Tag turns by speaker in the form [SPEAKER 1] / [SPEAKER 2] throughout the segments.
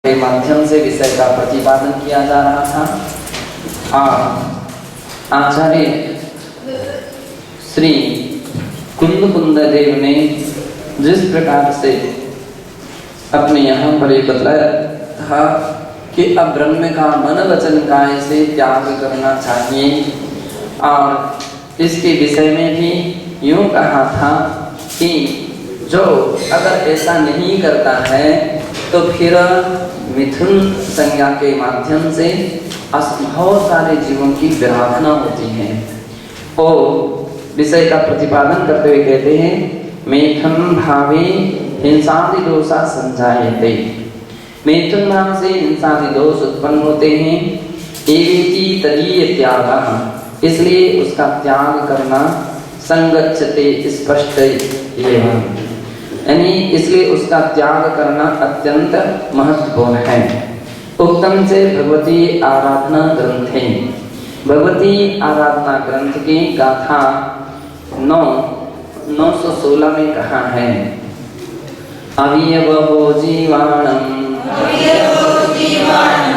[SPEAKER 1] के माध्यम से विषय का प्रतिपादन किया जा रहा था और आचार्य श्री कुंद देव ने जिस प्रकार से अपने यहाँ पर ये बतलाया था कि अब ब्रह्म का मन वचन काय से त्याग करना चाहिए और इसके विषय में भी यूँ कहा था कि जो अगर ऐसा नहीं करता है तो फिर मिथुन संज्ञा के माध्यम से बहुत सारे जीवों की विराधना होती है। और विषय का प्रतिपादन करते हुए कहते हैं मैथुन भावे हिंसादि दोषा संजायते। मैथुन भाव से हिंसादि दोष उत्पन्न होते हैं। एवेति तदीय त्यागः, इसलिए उसका त्याग करना संगच्छते स्पष्ट एवं, यानी इसलिए उसका त्याग करना अत्यंत महत्वपूर्ण है। उत्तम से भगवती आराधना ग्रंथे, भगवती आराधना ग्रंथ की गाथा 916 में कहा है अवियवो जीवाणम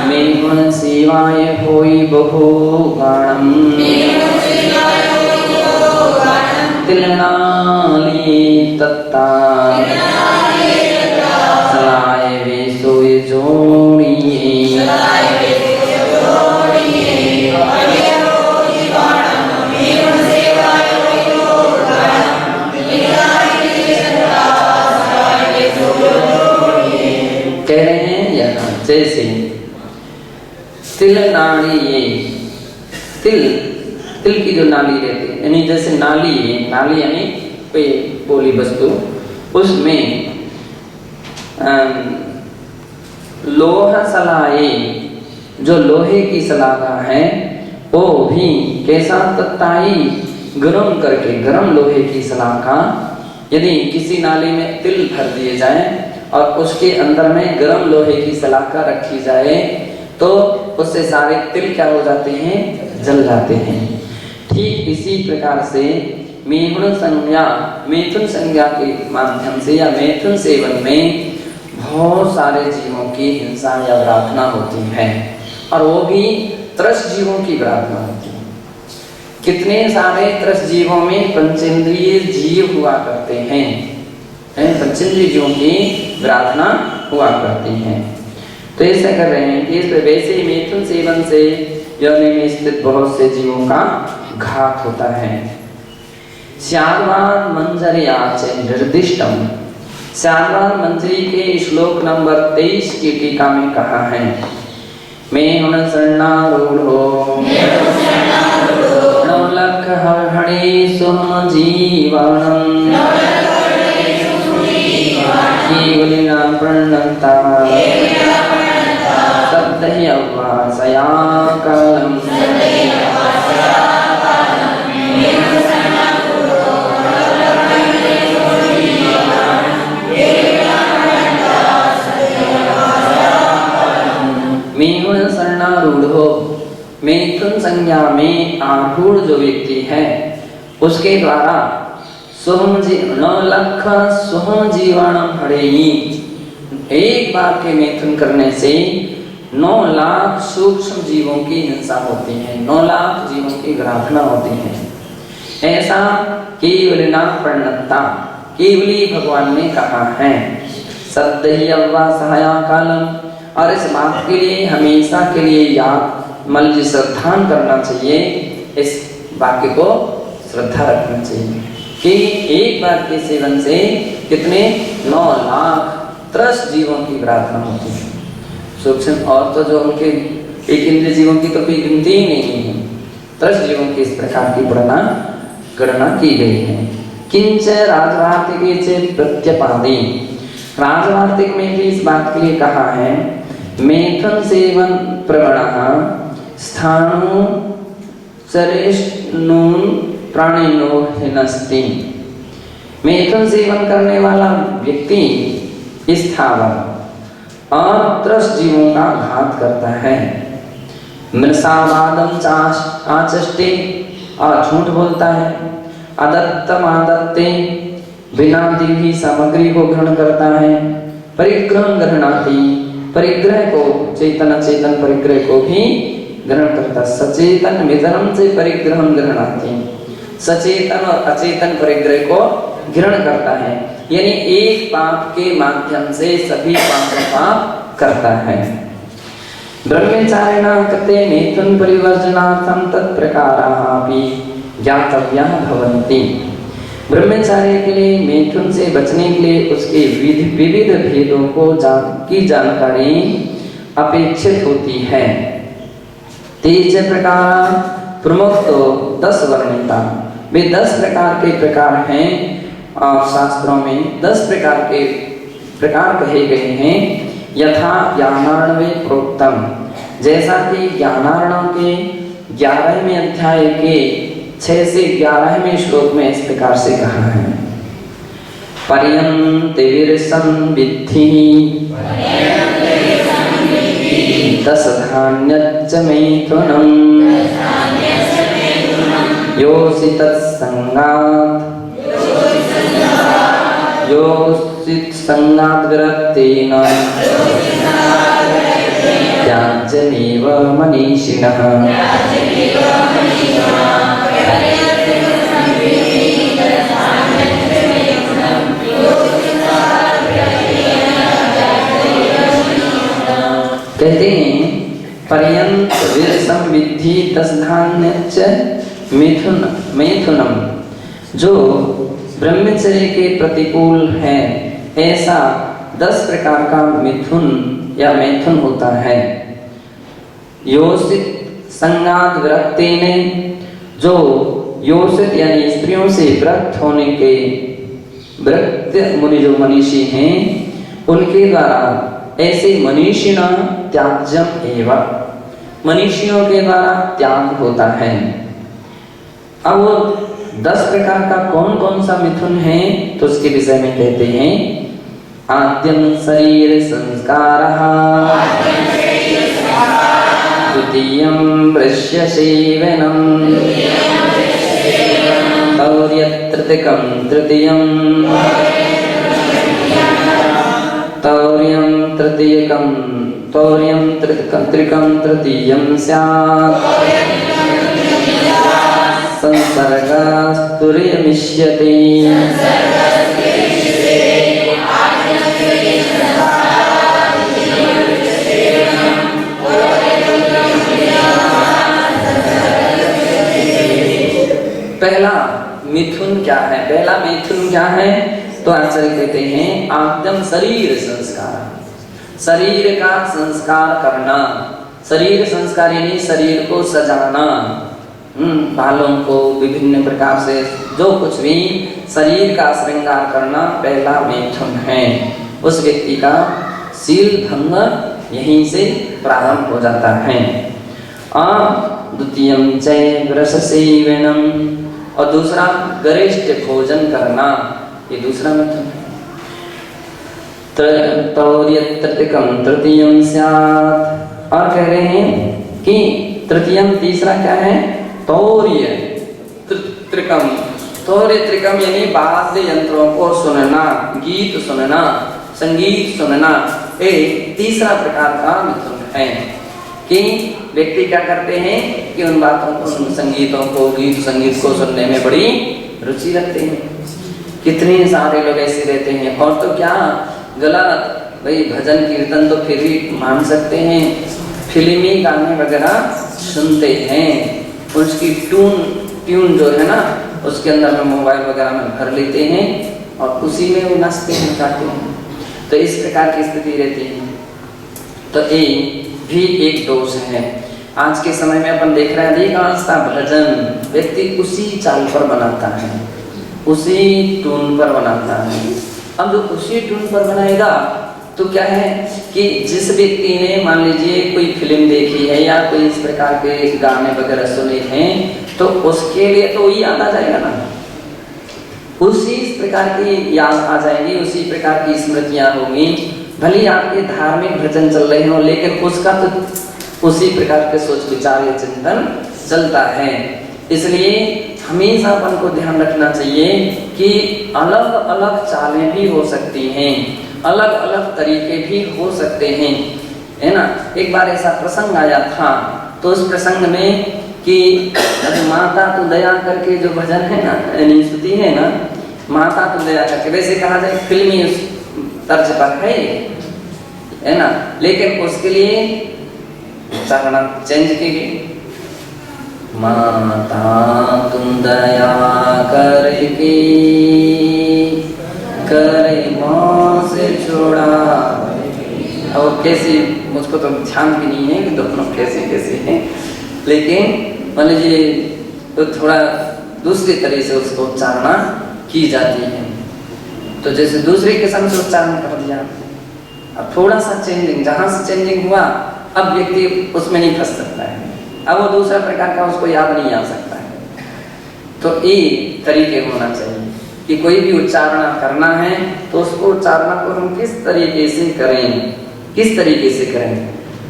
[SPEAKER 1] मे गुण सेवाय होई बहु गाणम तिलनाली तत्ता सलाय वे सोए जोड़िए। कह रहे हैं यहाँ जैसे तिल नाड़ी, ये तिल की जो नाली रहती है, यानी जैसे नाली यानी कोई पोली वस्तु, उसमें लोहा सलाए, जो लोहे की सलागा है वो भी कैसा तत्ताई गरम करके, गरम लोहे की सलाखा यदि किसी नाली में तिल भर दिए जाए और उसके अंदर में गरम लोहे की सलाखा रखी जाए तो उससे सारे तिल क्या हो जाते हैं, जल जाते हैं। ठीक इसी प्रकार से मैथुन संज्ञा के माध्यम से या मैथुन सेवन में बहुत सारे जीवों की हिंसा या विराधना होती है और वो भी त्रस जीवों की विराधना होती है। कितने सारे त्रस जीवों में पंचेंद्रिय जीव हुआ करते हैं, पंचेंद्रिय जीवों की विराधना हुआ करती है। तो ऐसा कर रहे हैं कि वैसे ही मैथुन सेवन से योनि में स्थित बहुत से जीवों का घात होता है। श्यामवान मंजरियाच निर्दिष्टम, श्यामवान मंजरी के श्लोक नंबर 23 की टीका में कहा है मैं हुन शरणारूढ़ो नवलख हरे सुम जीवनम केवलिना प्रणता सद्दहि अवासया कालम। मैथुन शरणारूढ़ो, मैथुन संज्ञा में आरूढ़ जो व्यक्ति है उसके द्वारा सोहम जी 9 लाख सोहम जीवाणम हरेयी, एक बार के मैथुन करने से 9 लाख सूक्ष्म जीवों की हिंसा होती है, 9 लाख जीवों की विराधना होती है। ऐसा केवलिना प्रणता, केवली भगवान ने कहा है। सद्दहि अव्वासया कालम, और इस बात के लिए हमेशा के लिए याद मल श्रद्धान करना चाहिए, इस वाक्य को श्रद्धा रखना चाहिए कि एक बार के सेवन से कितने 9 लाख त्रस जीवों की विराधना होती है। सूक्ष्म और तो जो उनके एक इंद्रिय जीवों की तो कोई गिनती ही नहीं है, त्रस जीवों की इस प्रकार की गणना की गई है। किंच राजवार्तिके च प्रत्यपादि, राजवार्तिक में भी इस बात के लिए कहा है मैथुन सेवन प्रवणः स्थाणु चरेष्णुन प्राणिनो हिनस्ति, मैथुन सेवन करने वाला व्यक्ति स्थावर और त्रस जीवों का घात करता है। मृषावादम आचष्टे, और झूठ बोलता है। अदत्तम आदत्ते, बिना दी हुई सामग्री को ग्रहण करता है। परिग्रह ग्रहणाति, परिग्रह को, चेतन अचेतन परिग्रह को भी ग्रहण करता। सचेतन विधनम से परिग्रहम ग्रहणाति, सचेतन और अचेतन परिग्रह को ग्रहण करता है, यानी एक पाप के माध्यम से सभी पापों का करता है। ब्रह्मचारिणा कृते मैथुन परिवर्जनार्थं तत्प्रकाराः अपि ज्ञातव्याः भवन्ति। ब्रह्मचार्य के लिए मैथुन से बचने के लिए उसके विविध भेदों की जानकारी अपेक्षित होती है। तेज प्रकार प्रमुख तो 10 वर्णिता, वे 10 प्रकार के प्रकार हैं और शास्त्रों में 10 प्रकार के प्रकार कहे गए हैं। यथा ज्ञानार्णवे प्रोक्तम, जैसा कि ज्ञानार्णव के 11वें अध्याय के 6 से 11वें श्लोक में इस प्रकार से कहा है। पर्यन्ते विरसंविद्धि 10 धान्यच्च मैथुनम् योऽसि तत्संगात् विरक्तेन त्याज्यमेव मनीषिणः। कहते हैं पर्यंत विरसंविद्धि 10 धान्यच्च मैथुनम, जो ब्रह्मचर्य के प्रतिकूल है ऐसा 10 प्रकार का मिथुन या मैथुन होता है। योषित संगात विरक्तेने, जो योषित यानी स्त्रियों से विरक्त होने के विरक्त मुनि जो मनीषी हैं उनके द्वारा, ऐसे मनीषिणा त्याज्यम एवं, मनीषियों के द्वारा त्याग होता है। अब 10 प्रकार का कौन कौन सा मिथुन है तो उसके विषय में कहते हैं। आद्यम शरीर संस्कारः, द्वितीयं वृष्य सेवनम्, तौर्यत्रिकं तृतीयं, तौर्यं त्रिकं तृतीयं स्यात्, संसर्गास्तुर्यमिष्यते। पहला मिथुन क्या है? पहला मिथुन क्या है तो आचार्य कहते हैं आद्यम शरीर संस्कार, शरीर का संस्कार करना। शरीर संस्कार यानी शरीर को सजाना, बालों को विभिन्न प्रकार से जो कुछ भी शरीर का श्रृंगार करना पहला मैथुन है। उस व्यक्ति का शील भंग यहीं से प्रारंभ हो जाता है। द्वितीयं च रस सेवनम, और दूसरा गरिष्ठ भोजन करना, ये दूसरा मैथुन है। तौर्यत्रिकं तृतीयं स्यात्, और कह रहे हैं कि तृतीयम तीसरा क्या है? तौर्य त्रिकम, तौर्य त्रिकम यानी वाद्य यंत्रों को सुनना, गीत सुनना, संगीत सुनना, एक तीसरा प्रकार का मिथुन है। कि व्यक्ति क्या करते हैं कि उन बातों को, उन संगीतों को, गीत संगीत को सुनने में बड़ी रुचि रखते हैं। कितने सारे लोग ऐसे रहते हैं। और तो क्या गलत, भाई भजन कीर्तन तो फिर भी मान सकते हैं, फिल्मी गाने वगैरह सुनते हैं, उसकी ट्यून जो है ना उसके अंदर में मोबाइल वगैरह में भर लेते हैं और उसी में वो नाचते हैं, गाते हैं। तो इस प्रकार की स्थिति रहती है। तो ये भी एक दोष है। आज के समय में अपन देख रहे हैं अधिकांशतः भजन व्यक्ति उसी चाल पर बनाता है, उसी ट्यून पर बनाता है। अब जो उसी ट्यून पर बनाएगा तो क्या है कि जिस व्यक्ति ने मान लीजिए कोई फिल्म देखी है या कोई इस प्रकार के गाने वगैरह सुने हैं तो उसके लिए तो वही याद आ जाएगा ना, उसी प्रकार की याद आ जाएगी, उसी प्रकार की स्मृतियां होंगी। भले ही आपके धार्मिक भजन चल रहे हो लेकिन उसका तो उसी प्रकार के सोच विचार या चिंतन चलता है। इसलिए हमेशा अपन को ध्यान रखना चाहिए कि अलग अलग चालें भी हो सकती हैं अलग अलग तरीके भी हो सकते हैं, है ना। एक बार ऐसा प्रसंग आया था, तो उस प्रसंग में कि माता तो दया करके जो भजन है ना, यानी स्तुति है ना, माता तो दया करके, वैसे कहा जाए फिल्मी उस तर्ज पर है ना, लेकिन उसके लिए उच्चारण चेंज की गई। माता तुम दया करके करे माँ से छोड़ा। और कैसी, मुझको तो ध्यान भी नहीं है कि दोनों कैसे हैं, लेकिन मान लीजिए तो थोड़ा दूसरी तरह से उसको उच्चारणा की जाती है। तो जैसे दूसरे किस्म से उच्चारण कर दिया, अब थोड़ा सा चेंजिंग, जहाँ से चेंजिंग हुआ अब व्यक्ति उसमें नहीं फंस सकता है, अब वो दूसरा प्रकार का उसको याद नहीं आ सकता है। तो ये तरीके होना चाहिए कि कोई भी उच्चारण करना है तो उसको उच्चारण को हम किस तरीके से करें, किस तरीके से करें।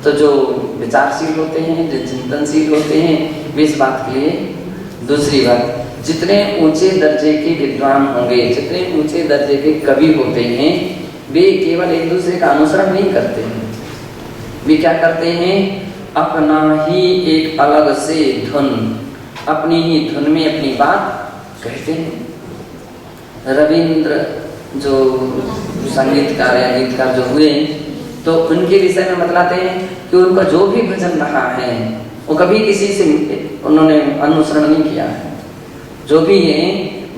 [SPEAKER 1] तो जो विचारशील होते हैं, जो चिंतनशील होते हैं, वे इस बात के लिए। दूसरी बात, जितने ऊंचे दर्जे के विद्वान होंगे, जितने ऊंचे दर्जे के कवि होते हैं, वे केवल एक दूसरे का अनुसरण नहीं करते हैं, वे क्या करते हैं, अपना ही एक अलग से धुन, अपनी ही धुन में अपनी बात कहते हैं। रविंद्र जो संगीतकार या गीतकार जो हुए, तो उनके विषय में बतलाते हैं कि उनका जो भी भजन रहा है वो कभी किसी से उन्होंने अनुसरण नहीं किया है। जो भी है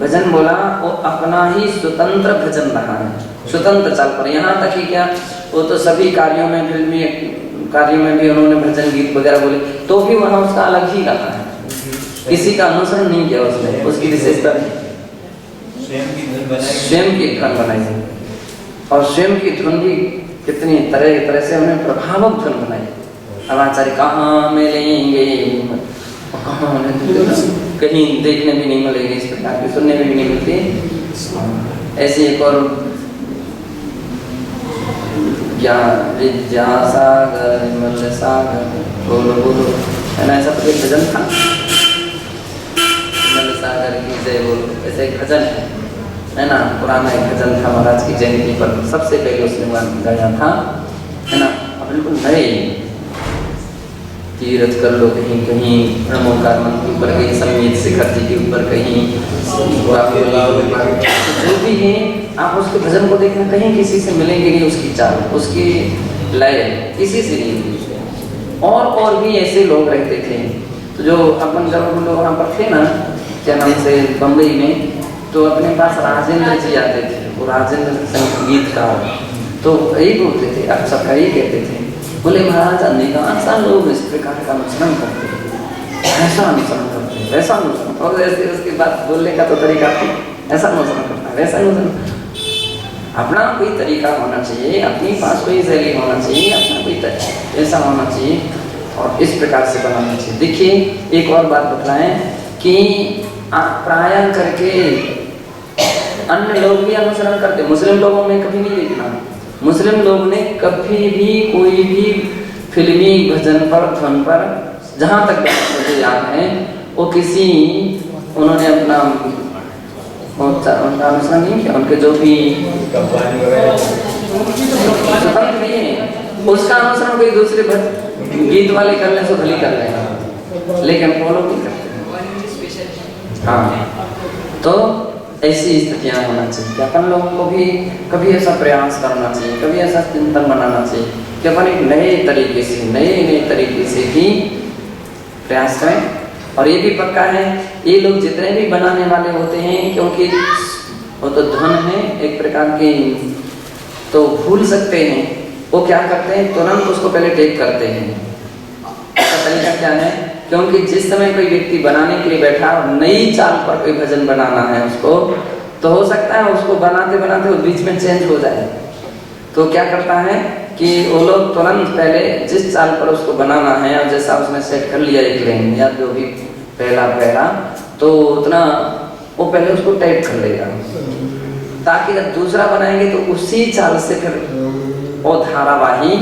[SPEAKER 1] भजन बोला वो अपना ही स्वतंत्र भजन रहा है, स्वतंत्र चल पर। यहाँ तक कि क्या, वो तो सभी कार्यों में, फिल्मी कार्यों में भी उन्होंने भजन गीत वगैरह बोले, तो भी वहाँ उसका अलग ही रहा है, किसी का अनुसरण नहीं किया उसने। उसकी विशेषता स्वयं की धुन बनाई, और स्वयं की धुन भी कितनी तरह से उन्हें प्रभावक धुन बनाई। अब आचार्य कहाँ मिलेंगे, कहीं देखने भी नहीं मिलेगी, इस प्रकार की सुनने में भी नहीं मिलती। ऐसी एक और विद्यासागर विमल सागर, बोलो बोलो, है ना, ऐसा तो एक भजन था, विमल सागर की जय बोलो, ऐसा एक भजन है ना। पुराना एक भजन था, महाराज की जयंती पर सबसे पहले उसने गाया था, है ना। अब बिल्कुल नए, तीर्थ कर लो कहीं कहीं, ब्रह्मोकार मंत्र के ऊपर कहीं, संगीत शिखर जी के ऊपर कहीं, जो भी है आप उसके भजन को देखना, कहीं किसी से मिलेंगे नहीं उसकी चाल, उसकी लय किसी से नहीं मिली। और भी ऐसे लोग रहते थे। तो जो अपन जब हम लोग वहाँ पर थे ना, क्या नाम से, बम्बई में, तो अपने पास राजेंद्र जी आते थे, वो राजेंद्र संगीतकार, तो यही बोलते थे, आप सबका यही कहते थे, बोले महाराज अनेकांश लोग इस प्रकार का अनुसरण करते हैं, ऐसा अनुसरण करते हैं, वैसा अनुसरण, और जैसे उसकी बात बोलने का तो तरीका था, ऐसा अनुसरण करना है, वैसा अनुसरण। अपना कोई तरीका होना चाहिए, अपनी पास कोई शैली होना चाहिए, अपना कोई ऐसा होना चाहिए, और इस प्रकार से बनाना चाहिए। देखिए एक और बात बतलाएं कि आप प्रायः करके अन्य लोग भी अनुसरण करते, मुस्लिम लोगों में कभी नहीं देखना, मुस्लिम लोग ने कभी भी कोई भी फिल्मी भजन पर, धुन पर, जहाँ तक मुझे याद है, वो किसी, उन्होंने अपना उनका अनुसरण नहीं किया, उनके जो भी उसका अनुसरण कोई दूसरे गीत वाले कर ले तो भली कर लेगा, लेकिन फॉलो नहीं करते। हाँ, तो ऐसी स्थितियाँ होना चाहिए कि अपन लोगों को भी कभी ऐसा प्रयास करना चाहिए, कभी ऐसा चिंतन बनाना चाहिए कि अपन एक नए तरीके से ही प्रयास करें। और ये भी पक्का है, ये लोग जितने भी बनाने वाले होते हैं, क्योंकि वो तो धुन है एक प्रकार की, तो भूल सकते हैं, वो क्या करते हैं, तुरंत उसको पहले टेक करते हैं। उसका तरीका क्या है, क्योंकि जिस समय कोई व्यक्ति बनाने के लिए बैठा और नई चाल पर कोई भजन बनाना है उसको, तो हो सकता है उसको बनाते बनाते वो बीच में चेंज हो जाए। तो क्या करता है कि वो लोग तुरंत पहले जिस चाल पर उसको बनाना है, और जैसा उसने सेट कर लिया एक लाइन या जो भी पहला, तो उतना वो पहले उसको टाइप कर लेगा, ताकि जब दूसरा बनाएंगे तो उसी चाल से फिर वो धारावाही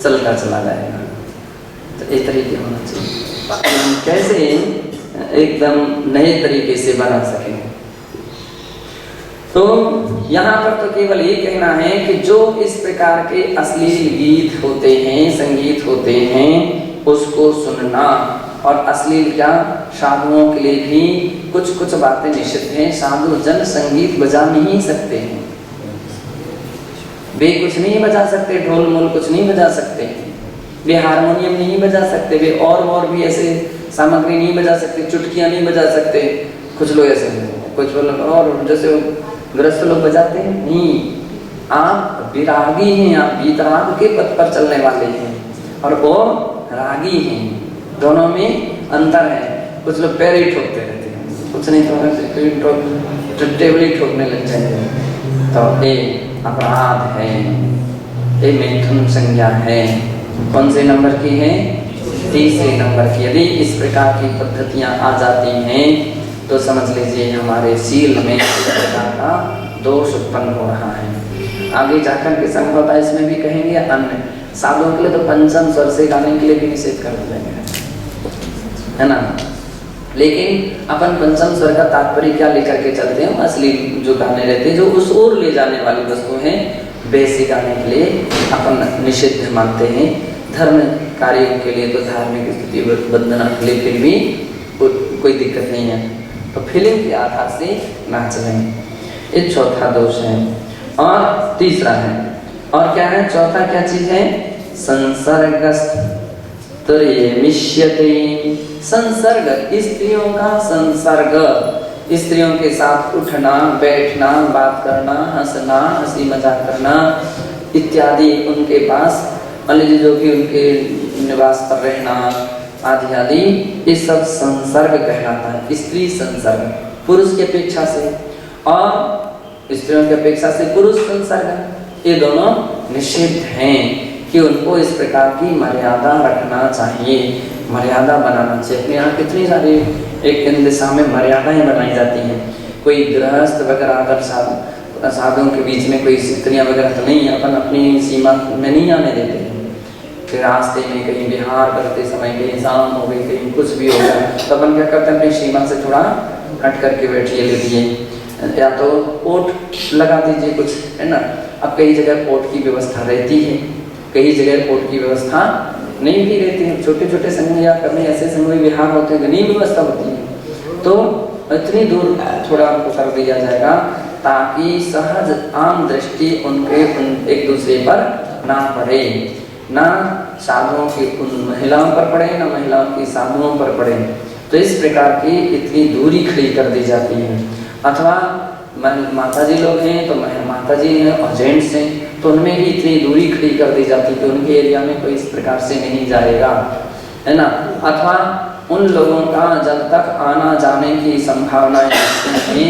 [SPEAKER 1] चलता चला जाएगा। तो इस तरीके होना चाहिए, कैसे एकदम नए तरीके से बना सकें। तो यहाँ पर तो केवल ये कहना है कि जो इस प्रकार के अश्लील गीत होते हैं, संगीत होते हैं, उसको सुनना। और अश्लील क्या, साधुओं के लिए भी कुछ कुछ बातें निषिद्ध हैं। साधु जन संगीत बजा नहीं सकते हैं, वे कुछ नहीं बजा सकते, ढोल मोल कुछ नहीं बजा सकते, वे हारमोनियम नहीं बजा सकते, वे और भी ऐसे सामग्री नहीं बजा सकते, चुटकियां नहीं बजा सकते। कुछ लोग ऐसे हैं, कुछ लोग और जैसे गृहस्थ लोग बजाते हैं, नहीं। आप विरागी हैं, आप वीतराग के पथ पर चलने वाले हैं और वो रागी हैं, दोनों में अंतर है। कुछ लोग पैर ही ठोकते रहते हैं, कुछ नहीं तो टेबल ठोकने लग जाएंगे, तो ये अपराध है, ये मैथुन संज्ञा है। कौन से नंबर की है? तीसरे नंबर की। यदि इस प्रकार की पद्धतियां आ जाती हैं तो समझ लीजिए हमारे सील में इस प्रकार का दोष उत्पन्न हो रहा है। आगे जाकर के संभवतः इसमें भी कहेंगे अन्य साधुओं के लिए तो पंचम स्वर से गाने के लिए भी निषेध कर दिया गया है ना। लेकिन अपन पंचम स्वर का तात्पर्य क्या लेकर के चलते हैं? असली जो गाने रहते हैं, जो उस ओर ले जाने वाली वस्तु है, वैसे गाने के लिए अपन निषिद्ध मानते हैं। धर्म कार्यों के लिए तो धार्मिक स्थिति बंधना के लिए फिर भी कोई दिक्कत नहीं है, तो फिल्म के आधार से नाच रहे हैं, ये चौथा दोष है। और तीसरा है, और क्या है चौथा, क्या चीज है? संसर्गस्थ संसर्ग, स्त्रियों का संसर्ग, स्त्रियों के साथ उठना बैठना, बात करना, हंसना, हंसी मजाक करना इत्यादि, उनके पास मान लीजिए जो कि उनके निवास पर रहना आदि आदि, ये सब संसर्ग कहलाता है। स्त्री संसर्ग पुरुष की अपेक्षा से, और स्त्रियों की अपेक्षा से पुरुष संसर्ग, ये दोनों निषिद्ध हैं कि उनको इस प्रकार की मर्यादा रखना चाहिए, मर्यादा बनाना चाहिए। अपने यहाँ कितनी सारी एक दिशा में मर्यादाएं बनाई जाती हैं। कोई गृहस्थ वगैरह अगर साधुओं के बीच में कोई स्त्रियाँ वगैरह तो नहीं, अपन अपनी सीमा में नहीं आने देते हैं। फिर रास्ते में कहीं विहार करते समय कहीं शाम हो गई, कहीं कुछ भी हो गया, तो अपन क्या करते हैं, अपनी सीमा से थोड़ा हट करके बैठिए, लेटिए, या तो ओट लगा दीजिए कुछ, है ना। अब कई जगह ओट की व्यवस्था रहती है, कई जगह ओट की व्यवस्था नहीं भी रहती है। छोटे छोटे संघ या कभी ऐसे संघ में विहार होते हैं, नहीं व्यवस्था होती है, तो इतनी दूर थोड़ा उनको कर दिया जाएगा ताकि सहज आम दृष्टि उनके एक दूसरे पर ना पड़े, ना साधुओं की उन महिलाओं पर पड़े, ना महिलाओं की साधुओं पर पड़े। तो इस प्रकार की इतनी दूरी खड़ी कर दी जाती है। अथवा माताजी लोग हैं तो माताजी हैं और जेंट्स हैं, तो उनमें भी इतनी दूरी खड़ी कर दी जाती है कि उनके एरिया में कोई इस प्रकार से नहीं जाएगा, है ना। अथवा उन लोगों का जब तक आना जाने की संभावनाएं हैं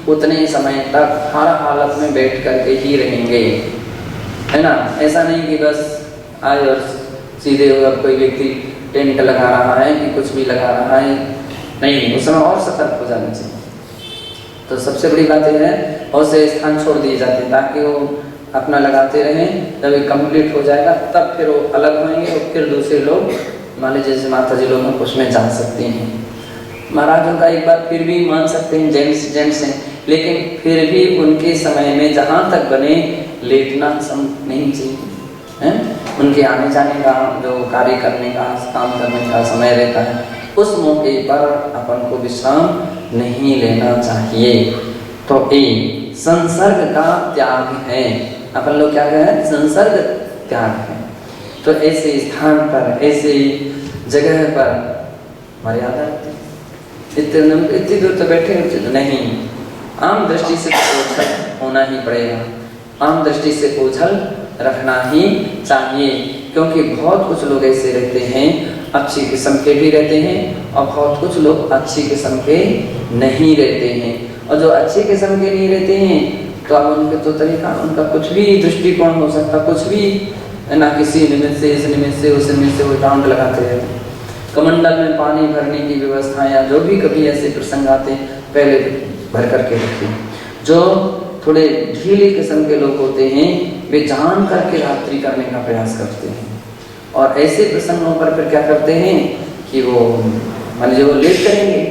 [SPEAKER 1] उतने समय तक हर हालत में बैठ करके ही रहेंगे, है ना। ऐसा नहीं कि बस आए और सीधे अगर कोई व्यक्ति टेंट लगा रहा है कि कुछ भी लगा रहा है, नहीं, उस समय और सतर्क हो जाना चाहिए। तो सबसे बड़ी बात यह है, और से स्थान छोड़ दिए जाते हैं ताकि वो अपना लगाते रहें, जब ये कंप्लीट हो जाएगा तब फिर वो अलग होंगे और फिर दूसरे लोग मान लीजिए जैसे माता जी लोग उसमें जा सकते हैं। महाराजों का एक बार फिर भी मान सकते हैं, जेंट्स हैं, लेकिन फिर भी उनके समय में जहाँ तक बने लेटना नहीं चाहिए, है। उनके आने जाने का जो कार्य करने का काम करने का समय रहता है, उस मौके पर अपन को विश्राम नहीं लेना चाहिए। तो ये संसर्ग का त्याग है। अपन लोग क्या कहें? संसर्ग त्याग है। तो ऐसे स्थान पर, ऐसे जगह पर मर्यादा इतनी दूर तो बैठे नहीं, आम दृष्टि से ओझल होना ही पड़ेगा, आम दृष्टि से ओझल रखना ही चाहिए। क्योंकि बहुत कुछ लोग ऐसे रहते हैं, अच्छी किस्म के भी रहते हैं और बहुत कुछ लोग अच्छी किस्म के नहीं रहते हैं। और जो अच्छी किस्म के नहीं रहते हैं तो अब उनके तो तरीका, उनका कुछ भी दृष्टिकोण हो सकता, कुछ भी है ना, किसी निमित्त से, इस निमित्त से, उस निमित्त से वो राउंड लगाते रहते हैं। कमंडल में पानी भरने की व्यवस्था या जो भी कभी ऐसे प्रसंग आते हैं पहले भर करके रखिए। जो थोड़े ढीले किस्म के लोग होते हैं वे जान करके रात्रि करने का प्रयास करते हैं, और ऐसे प्रसंगों पर फिर क्या करते हैं कि वो मान लीजिए वो लेट करेंगे,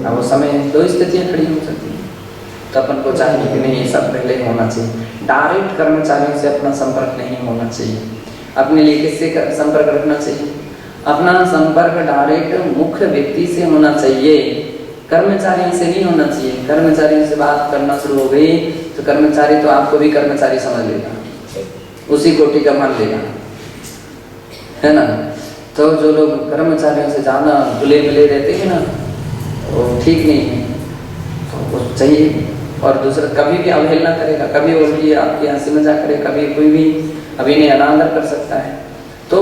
[SPEAKER 1] अब वो समय दो स्थितियाँ खड़ी हो सकती हैं। तो अपन को चाहिए कि नहीं, ये सब पहले होना चाहिए। डायरेक्ट कर्मचारियों से अपना संपर्क नहीं होना चाहिए। अपने लिए किससे संपर्क रखना चाहिए? अपना संपर्क डायरेक्ट मुख्य व्यक्ति से होना चाहिए, कर्मचारियों से नहीं होना चाहिए। कर्मचारियों से बात करना शुरू हो गई तो कर्मचारी तो आपको भी कर्मचारी समझ लेगा, उसी कोटि का मान लेगा, है ना। तो जो लोग कर्मचारियों से ज़्यादा भुले भुले रहते हैं ना, वो ठीक नहीं है, तो वो चाहिए। और दूसरा कभी भी अवहेलना करेगा, कभी उल्टी आपकी हंसी मजाक करे, कभी कोई भी अभिनय अनादर कर सकता है। तो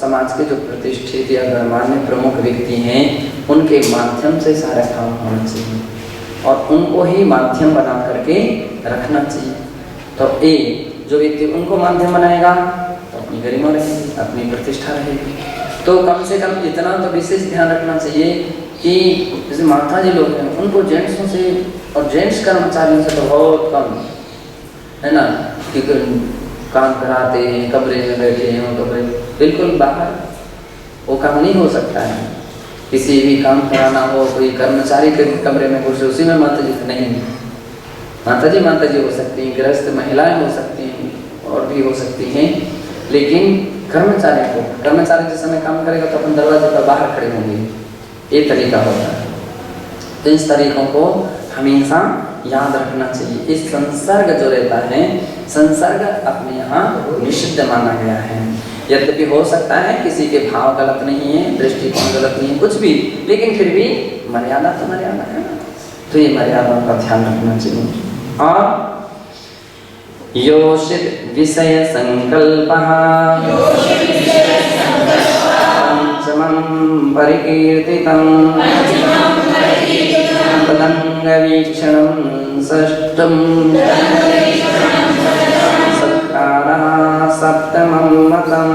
[SPEAKER 1] समाज के जो प्रतिष्ठित या गणमान्य प्रमुख व्यक्ति हैं, उनके माध्यम से सारा काम होना चाहिए और उनको ही माध्यम बना करके रखना चाहिए। तो जो व्यक्ति उनको माध्यम बनाएगा तो अपनी गरिमा रहेगी, अपनी प्रतिष्ठा रहेगी। तो कम से कम इतना तो विशेष ध्यान रखना चाहिए कि जैसे माता जी लोग हैं, उनको जेंट्सों से और जेंट्स कर्मचारियों से तो बहुत कम, है ना, कि काम कराते हैं, कमरे में बैठे हैं, कमरे बिल्कुल बाहर वो काम नहीं हो सकता है। किसी भी काम कराना हो, कोई कर्मचारी के कमरे में घुसे, उसी में माता जी नहीं, माता जी हो सकती हैं, गृहस्थ महिलाएं हो सकती हैं और भी हो सकती हैं, लेकिन कर्मचारी जिस समय काम करेगा तो अपन दरवाजे पर बाहर खड़े होंगे, ये तरीका होता है। तो इस तरीकों को हमेशा याद रखना चाहिए। इस संसर्ग जो रहता है, संसर्ग अपने यहाँ निषिद्ध माना गया है। यद्यपि हो सकता है किसी के भाव गलत नहीं है, दृष्टिकोण गलत नहीं है, कुछ भी, लेकिन फिर भी मर्यादा तो मर्यादा है ना, तो ये मर्यादाओं का ध्यान रखना चाहिए। और योषित विषय संकल्पः पंचमं परिकीर्तितं तदंगवीक्षणं षष्ठं सत्कारः सप्तमं मतम्।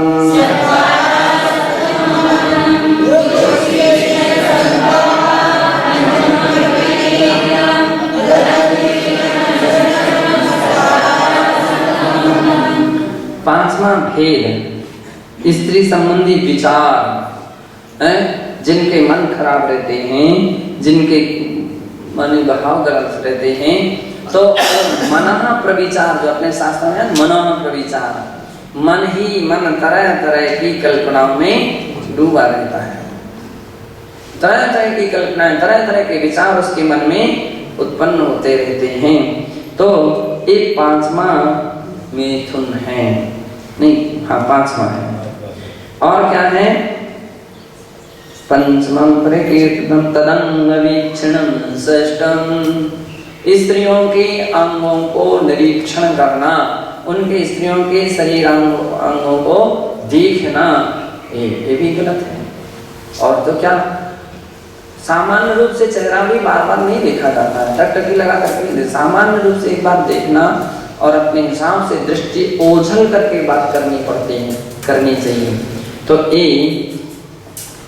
[SPEAKER 1] पांचवा भेद, स्त्री संबंधी विचार, जिनके मन खराब रहते हैं, जिनके मन भाव गलत रहते हैं, तो मनः प्रविचार, जो अपने शास्त्र में है मनः प्रविचार, मन ही मन तरह तरह की कल्पनाओं में डूबा रहता है। तरह तरह की कल्पनाएं, तरह तरह के विचार उसके मन में उत्पन्न होते रहते हैं। तो एक पांचवा मिथुन है, नहीं, हाँ पांचवा है। और क्या है? पंचमं परिकीर्तितं तदंगवीक्षणं षष्ठं, स्त्रियों के अंगों को निरीक्षण करना, उनके स्त्रियों के शरीर अंगों को देखना, ये भी गलत है। और तो क्या, सामान्य रूप से चेहरा भी बार बार नहीं देखा जाता है, टकटकी लगा करके सामान्य रूप से एक बार देखना और अपने हिसाब से दृष्टि ओझल करके बात करनी चाहिए। तो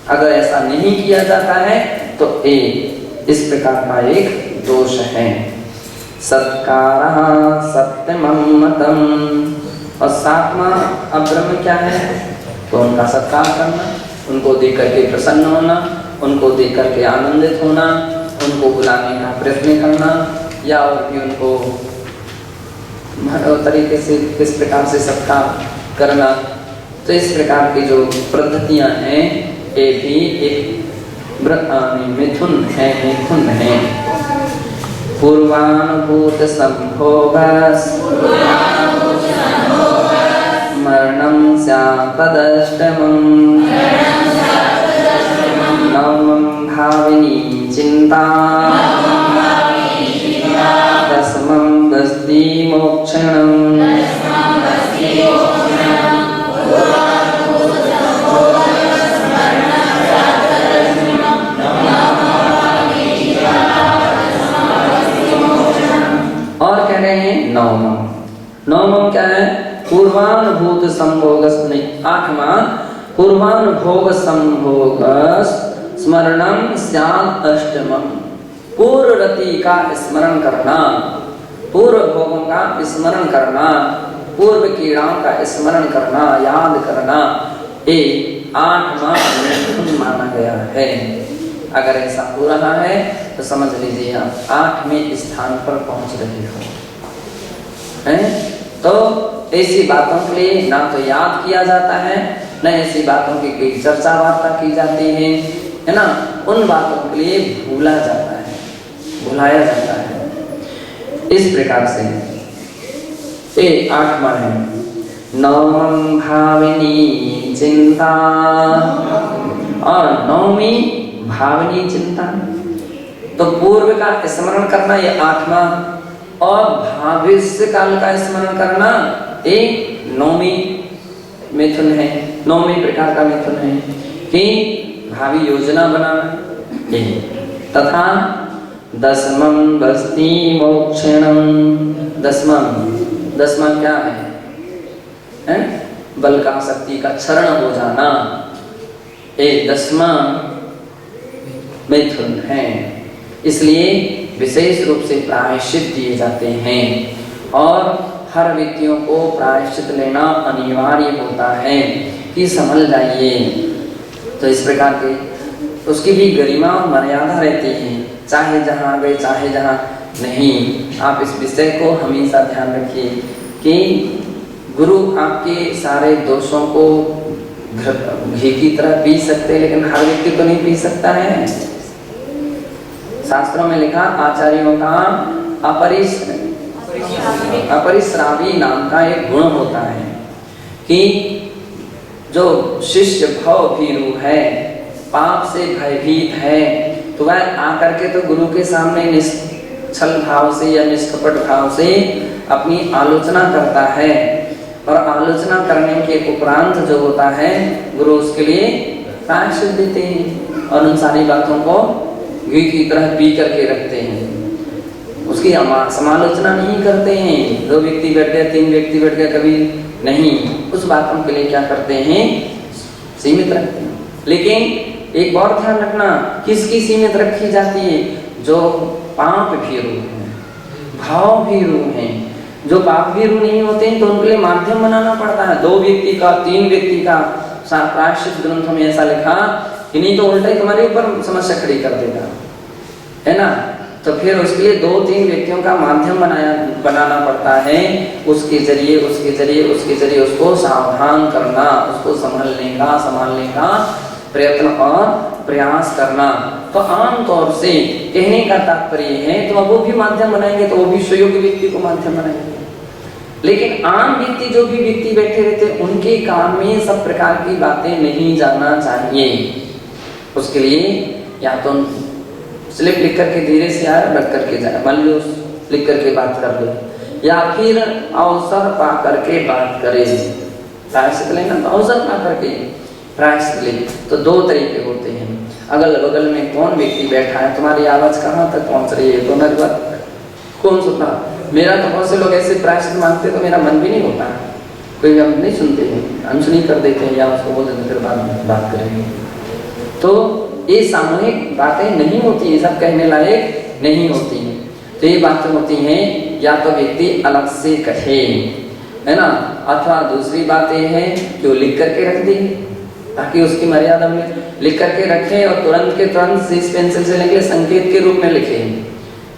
[SPEAKER 1] अगर ऐसा नहीं किया जाता है तो इस प्रकार का एक दोष है। सत्कारः सप्तमं मतम्, और सातवां अब्रह्म क्या है? तो उनका सत्कार करना, उनको देख करके प्रसन्न होना, उनको देख करके आनंदित होना, उनको बुलाने का प्रयत्न करना, या और भी उनको तरीके से किस प्रकार से सत्कार करना। तो इस प्रकार की जो पद्धतियां हैं, ये भी एक मिथुन है। पूर्वानुभूत संभोग मरणं स्यात् तदष्टमं, नवमं भाविनी चिंता, दशमं बस्ति मोक्षणम्। और कह रहे हैं नवमम क्या है? पूर्वानुभूत संभोग, आठवां पूर्वानुभोग संभोग स्मरणम स्यात् अष्टमम, पूर्व रति का स्मरण करना, पूर्व भोगों का स्मरण करना, पूर्व क्रीड़ाओं का स्मरण करना, याद करना, ये आठवां मिथुन माना गया है। अगर ऐसा हो रहा है तो समझ लीजिए आप 8वें स्थान पर पहुंच रहे हो, हैं? तो ऐसी बातों के लिए ना तो याद किया जाता है, न ऐसी बातों की कोई चर्चा वार्ता की जाती है ना, उन बातों के लिए भूला जाता है, भुलाया जाता है। इस प्रकार से ये 8वां है, नवम भाविनी चिंता, और 9वीं भाविनी चिंता। तो पूर्व का स्मरण करना ये 8वां, और भविष्य काल का स्मरण करना ये 9वीं मिथुन है, 9वीं प्रकार का मिथुन है कि भावी योजना बनाना। तथा 10मं बस्ती मोक्षणम, 10वां क्या है? बल का शक्ति का क्षरण हो जाना, ये 10वां मिथुन है। इसलिए विशेष रूप से प्रायश्चित दिए जाते हैं और हर व्यक्तियों को प्रायश्चित लेना अनिवार्य होता है कि संभल जाइए। तो इस प्रकार के उसकी भी गरिमा और मर्यादा रहती है, चाहे जहाँ गए चाहे जहाँ नहीं। आप इस विषय को हमेशा ध्यान रखिए कि गुरु आपके सारे दोषों को घी की तरह पी सकते हैं, लेकिन हर व्यक्ति को नहीं पी सकता है। शास्त्रों में लिखा, आचार्यों का अपरिश्रावी नाम का एक गुण होता है कि जो शिष्य भव भीरु है, पाप से भयभीत है, तो वह आकर के तो गुरु के सामने निश्चल भाव से या निष्कपट भाव से अपनी आलोचना करता है, और आलोचना करने के उपरांत जो होता है गुरु उसके लिए प्रायश्चित देते हैं और उन सारी बातों को घी की तरह पी करके रखते हैं। उसकी समालोचना नहीं करते हैं। 2 व्यक्ति बैठ गए, 3 व्यक्ति बैठ गए, कभी नहीं, उस बातों के लिए क्या करते हैं? सीमित रखते हैं। लेकिन एक और ध्यान रखना, किसकी सीमित रखी जाती है? जो पाप भीरु हैं, भाव भीरु हैं। जो पाप भीरु नहीं होते हैं तो उनके लिए माध्यम बनाना पड़ता है। 2 व्यक्ति का, 3 व्यक्ति का, प्रायश्चित ग्रंथों में ऐसा लिखा कि नहीं तो उल्टा ही तुम्हारे ऊपर समस्या खड़ी कर देगा, है ना। तो फिर उसके लिए 2-3 व्यक्तियों का माध्यम बनाना पड़ता है। उसके जरिए उसको सावधान करना, उसको संभालने का प्रयत्न और प्रयास करना। तो आम तौर से कहने का तात्पर्य है, तो वो भी माध्यम बनाएंगे तो वो भी सुयोग्य व्यक्ति को माध्यम बनाएंगे। लेकिन आम व्यक्ति, जो भी व्यक्ति बैठे रहते हैं, उनके काम में सब प्रकार की बातें नहीं जाना चाहिए। उसके लिए या तो स्लिप लिख करके धीरे से आए, रख करके जाए, मान लो लिख करके बात कर लो, या फिर अवसर पा करके बात करे। प्रायश्चित लेना तो अवसर पा करके प्रायश्चित ले। तो 2 तरीके होते हैं। अगल बगल में कौन व्यक्ति बैठा है, तुम्हारी आवाज कहाँ तक पहुँच रही है, तुम्हारी बात कौन सुनता? मेरा तो बहुत से लोग ऐसे प्रायश्चित मांगते तो मेरा मन भी नहीं होता, कोई हम नहीं सुनते हैं, अनसुनी कर देते हैं, या उसको बोल देते फिर बाद में बात करेंगे। तो ये सामूहिक बातें नहीं होती है, सब कहने लायक नहीं होती हैं। तो ये बातें होती हैं या तो व्यक्ति अलग से कहे, है ना, अथवा दूसरी बात ये है कि वो लिख करके रख दी ताकि उसकी मर्यादा में लिख करके रखे और तुरंत के तुरंत सीस पेंसिल से लेके संकेत के रूप में लिखे।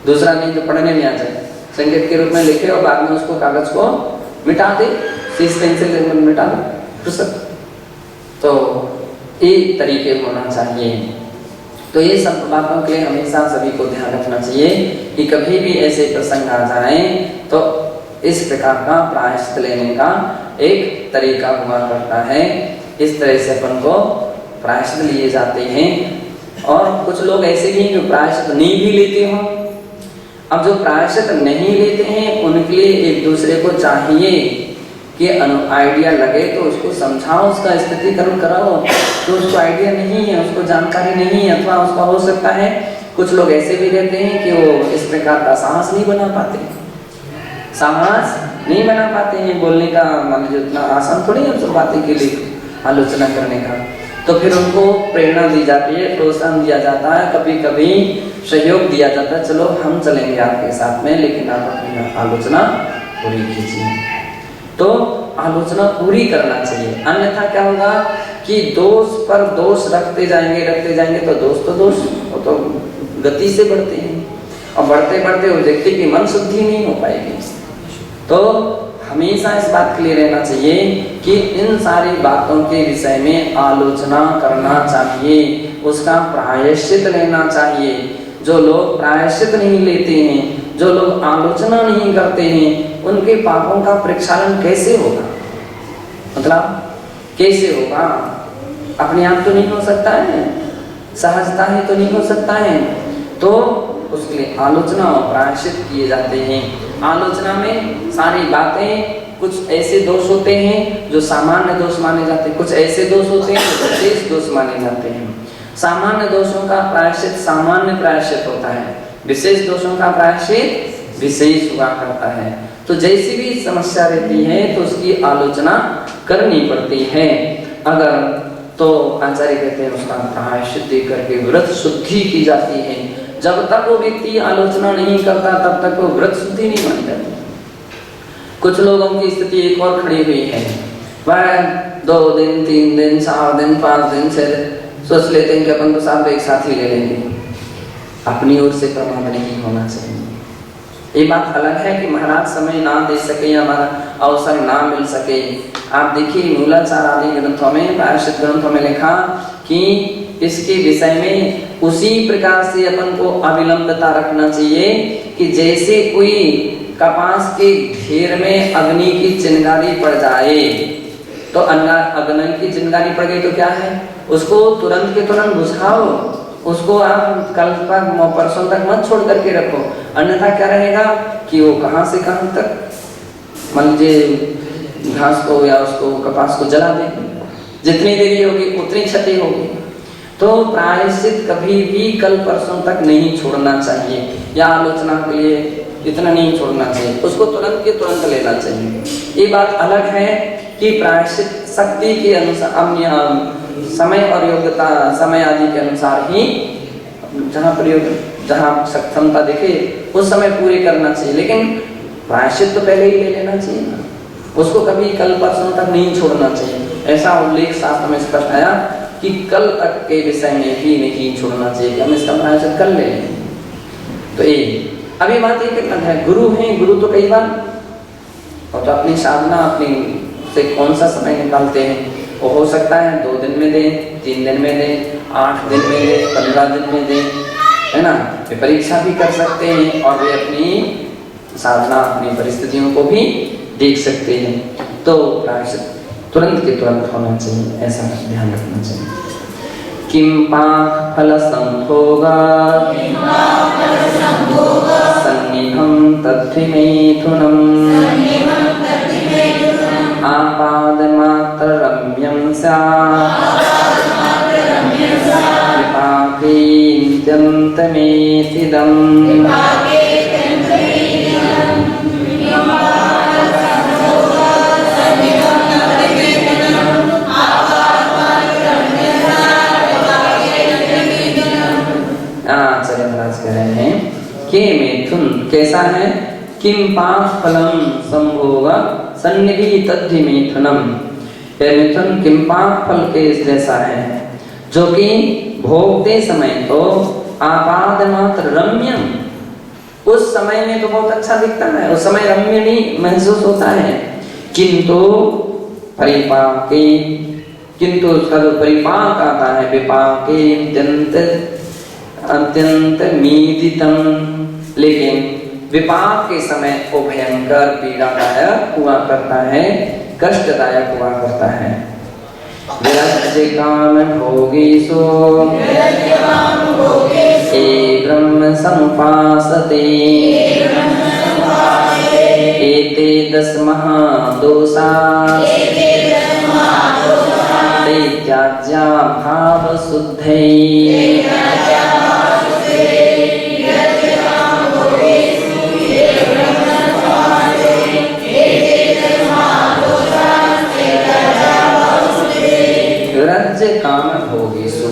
[SPEAKER 1] दूसरा नहीं जो पढ़ने में आ जाए, संकेत के रूप में लिखे और बाद में उसको कागज को मिटा दे, सीस पेंसिल से मिटा दे। तो ये तरीके होना चाहिए। तो ये सब बातों के लिए हमेशा सभी को ध्यान रखना चाहिए कि कभी भी ऐसे प्रसंग आ जाए तो इस प्रकार का प्रायश्चित लेने का एक तरीका हुआ करता है। इस तरह से अपन को प्रायश्चित लिए जाते हैं। और कुछ लोग ऐसे भी हैं जो प्रायश्चित नहीं भी लेते हो। अब जो प्रायश्चित नहीं लेते हैं उनके लिए एक दूसरे को चाहिए कि आइडिया लगे तो उसको समझाओ, उसका स्थितिकरण कराओ। तो उसको आइडिया नहीं है, उसको जानकारी नहीं है, अथवा उसका हो सकता है कुछ लोग ऐसे भी रहते हैं कि वो इस प्रकार का साहस नहीं बना पाते, हैं बोलने का। मान लीजिए उतना आसान थोड़ी है सब बातें के लिए आलोचना करने का। तो फिर उनको प्रेरणा दी जाती है, प्रोत्साहन दिया जाता है, कभी कभी सहयोग दिया जाता है, चलो हम चलेंगे आपके साथ में, लेकिन आप अपनी आलोचना पूरी कीजिए। तो आलोचना पूरी करना चाहिए, अन्यथा क्या होगा कि दोष पर दोष रखते जाएंगे तो दोष गति से बढ़ते हैं और बढ़ते बढ़ते उस व्यक्ति की मन शुद्धि नहीं हो पाएगी। तो हमेशा इस बात के लिए रहना चाहिए कि इन सारी बातों के विषय में आलोचना करना चाहिए, उसका प्रायश्चित लेना चाहिए। जो लोग प्रायश्चित नहीं लेते हैं, जो लोग आलोचना नहीं करते हैं, उनके पापों का प्रक्षालन कैसे होगा? मतलब कैसे होगा? अपने आप तो नहीं हो सकता है, सहजता ही तो नहीं हो सकता है। तो उसके लिए आलोचना और प्रायश्चित किए जाते हैं। आलोचना में सारी बातें, कुछ ऐसे दोष होते हैं जो सामान्य दोष माने जाते हैं, कुछ ऐसे दोष होते हैं जो विशेष दोष माने जाते हैं। सामान्य दोषों का प्रायश्चित सामान्य प्रायश्चित होता है, विशेष दोषों का प्रायश्चित विशेष हुआ करता है। तो जैसी भी समस्या रहती है तो उसकी आलोचना करनी पड़ती है। अगर तो आचार्य कहते हैं उसका प्रायश्चित देकर करके व्रत शुद्धि की जाती है। जब तक वो व्यक्ति आलोचना नहीं करता तब तक वो व्रत शुद्धि नहीं मानी जाती। कुछ लोगों की स्थिति एक और खड़ी हुई है, वह 2 दिन 3 दिन 4 दिन 5 दिन से सोच लेते हैं कि अपन तो साथ एक साथ ही ले लेंगे। अपनी ओर से प्रमाद नहीं होना चाहिए। ये बात अलग है कि महाराज समय ना दे सके या हमारा अवसर ना मिल सके। आप देखिए मूलाचार आदि ग्रंथों में, प्रायश्चित ग्रंथों में लिखा कि इसके विषय में उसी प्रकार से अपन को अविलंबता रखना चाहिए कि जैसे कोई कपास के ढेर में अग्नि की चिंगारी पड़ जाए तो अग्नि की चिंगारी पड़ गई तो क्या है, उसको तुरंत के तुरंत बुझाओ, उसको आप कल तक परसों तक मत छोड़ करके रखो, अन्यथा क्या रहेगा कि वो कहाँ से कहाँ तक मान लीजिए घास को या उसको कपास को जला देगी। जितनी देरी होगी उतनी क्षति होगी। तो प्रायश्चित कभी भी कल परसों तक नहीं छोड़ना चाहिए, या आलोचना के लिए इतना नहीं छोड़ना चाहिए, उसको तुरंत के तुरंत लेना चाहिए। ये बात अलग है कि प्रायश्चित शक्ति के अनुसार समय और योग्यता, समय आदि के अनुसार ही जहाँ सक्षमता दिखे उस समय पूरे करना चाहिए, लेकिन प्रायश्चित तो पहले ही ले लेना चाहिए ना, उसको कभी कल परसों तक नहीं छोड़ना चाहिए। ऐसा उल्लेख शास्त्र में स्पष्ट आया कि कल तक के विषय में भी नहीं छोड़ना चाहिए कि हम इसका प्रायश्चित कर लें। तो ये अभी बात ये कितना है, गुरु हैं, गुरु तो कई बार और तो अपनी साधना अपनी से कौन सा समय निकालते हैं, वो हो सकता है 2 दिन में दें, 3 दिन में दें, 8 दिन में दें, 15 दिन में दें, है ना। वे परीक्षा भी कर सकते हैं और वे अपनी साधना अपनी परिस्थितियों को भी देख सकते हैं। तो प्रायश्चित तुरंत के तुरंत होना चाहिए, ऐसा ध्यान रखना चाहिए। किम पाक फल संभोगा सन्निभं तद्धि मैथुनम् आपादमात्र रम्यं स्यात् विपाकेऽत्यन्तमेतिदम्। आचार्य महाराज कह रहे हैं कि मैथुन कैसा है, किम पाक फलम संभोग सन्निधि तद्धि मैथुनम। मैथुन किम पाक फल के जैसा है जो कि भोगते समय तो आपाद मात्र रम्यम, उस समय में तो बहुत अच्छा दिखता है, उस समय रम्य नहीं महसूस होता है, किंतु परिपाके, किंतु उसका जो परिपाक आता है विपाके अत्यंत मीदितम, लेकिन विपाक के समय वो भयंकर पीड़ादायक हुआ करता है, कष्टदायक हुआ करता है। विरज्य काम भोगेषु ये ब्रह्म समुपासते एते 10 महादोषा ते त्याज्या भाव शुद्धै। राज्य काम भोगेषु,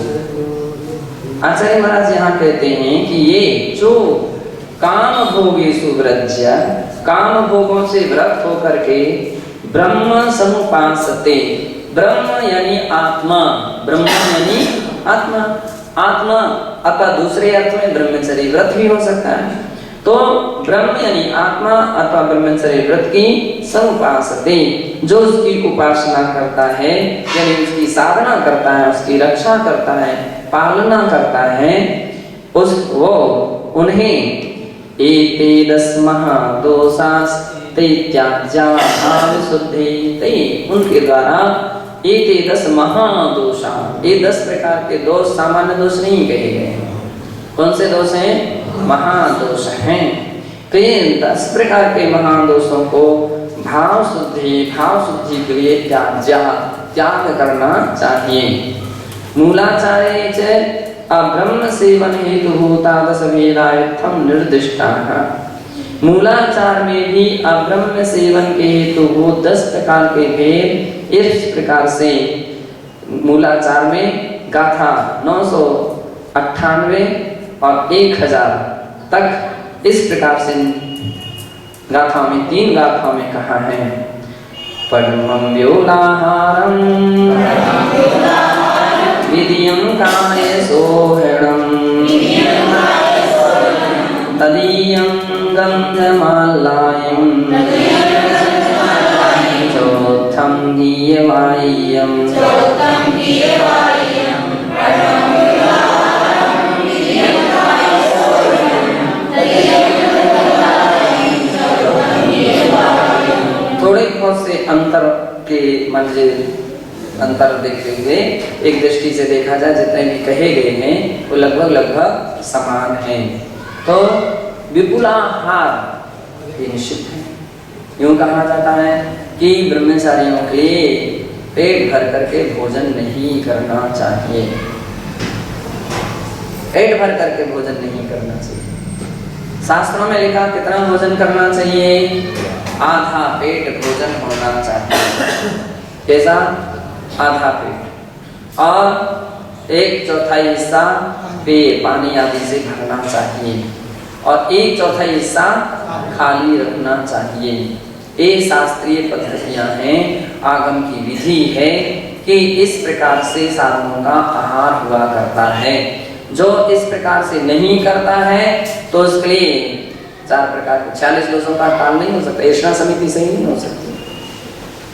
[SPEAKER 1] आचार्य महाराज यहाँ कहते हैं कि ये जो काम भोगेषु व्रज्य, काम भोगों से व्रत होकर के ब्रह्म समुपासते, ब्रह्म यानी आत्मा, ब्रह्म यानी आत्मा, आत्मा अथवा दूसरे अर्थ में ब्रह्मचर्य व्रत भी हो सकता है। तो ब्रह्म यानी आत्मा अथवा ब्रह्मचर्य व्रत की समुपासते, जो उसकी उपासना करता है यानी उसकी साधना करता है, उसकी रक्षा करता है, पालना करता है, उस वो उन्हें एते दस महादोषास्ते त्याज्या भावशुद्धि, उनके द्वारा एते दस महादोषा, ये 10 प्रकार के दोष सामान्य दोष नहीं कहे गए हैं। कौन से दोष हैं? महादोष हैं। तो ये 10 प्रकार के महादोषों को भाव शुद्धि के लिए त्याग करना चाहिए। मूलाचार्य च अब्रह्म सेवन हेतु भूतादश वेदार्थम निर्दिष्टाः, मूलाचार में भी अब्रह्म सेवन के हेतु वो 10 प्रकार के भेद इस प्रकार से मूलाचार में गाथा 998 और 1000 तक इस प्रकार से गाथा में 3 गाथा में कहा है। पद्मं व्योलाहारं विधियं कायसोहरणं तदीयं गन्धमालायं चौथं गीयवाय्यं थोड़े बहुत से अंतर के मंजिल अंतर देखते हुए एक दृष्टि से देखा जाए जितने भी कहे गए हैं वो लगभग समान हैं। तो विपुलाहार ये निश्चित है। यूं कहा जाता है कि ब्रह्मचारियों के लिए पेट भर करके भोजन नहीं करना चाहिए, पेट भर करके भोजन नहीं करना चाहिए। शास्त्रों में लिखा कितना भोजन करना चाहिए? आधा पेट भोजन होना चाहिए। कैसा? आधा पेट, और 1/4 हिस्सा पेय पानी आदि से भरना चाहिए, और 1/4 हिस्सा खाली रखना चाहिए। ये शास्त्रीय पद्धतियां हैं, आगम की विधि है कि इस प्रकार से साधनों का आहार हुआ करता है। जो इस प्रकार से नहीं करता है तो उसके लिए 4 प्रकार के 46 दोषों का टाल नहीं हो सकता, ऐसा समिति से ही नहीं हो सकती।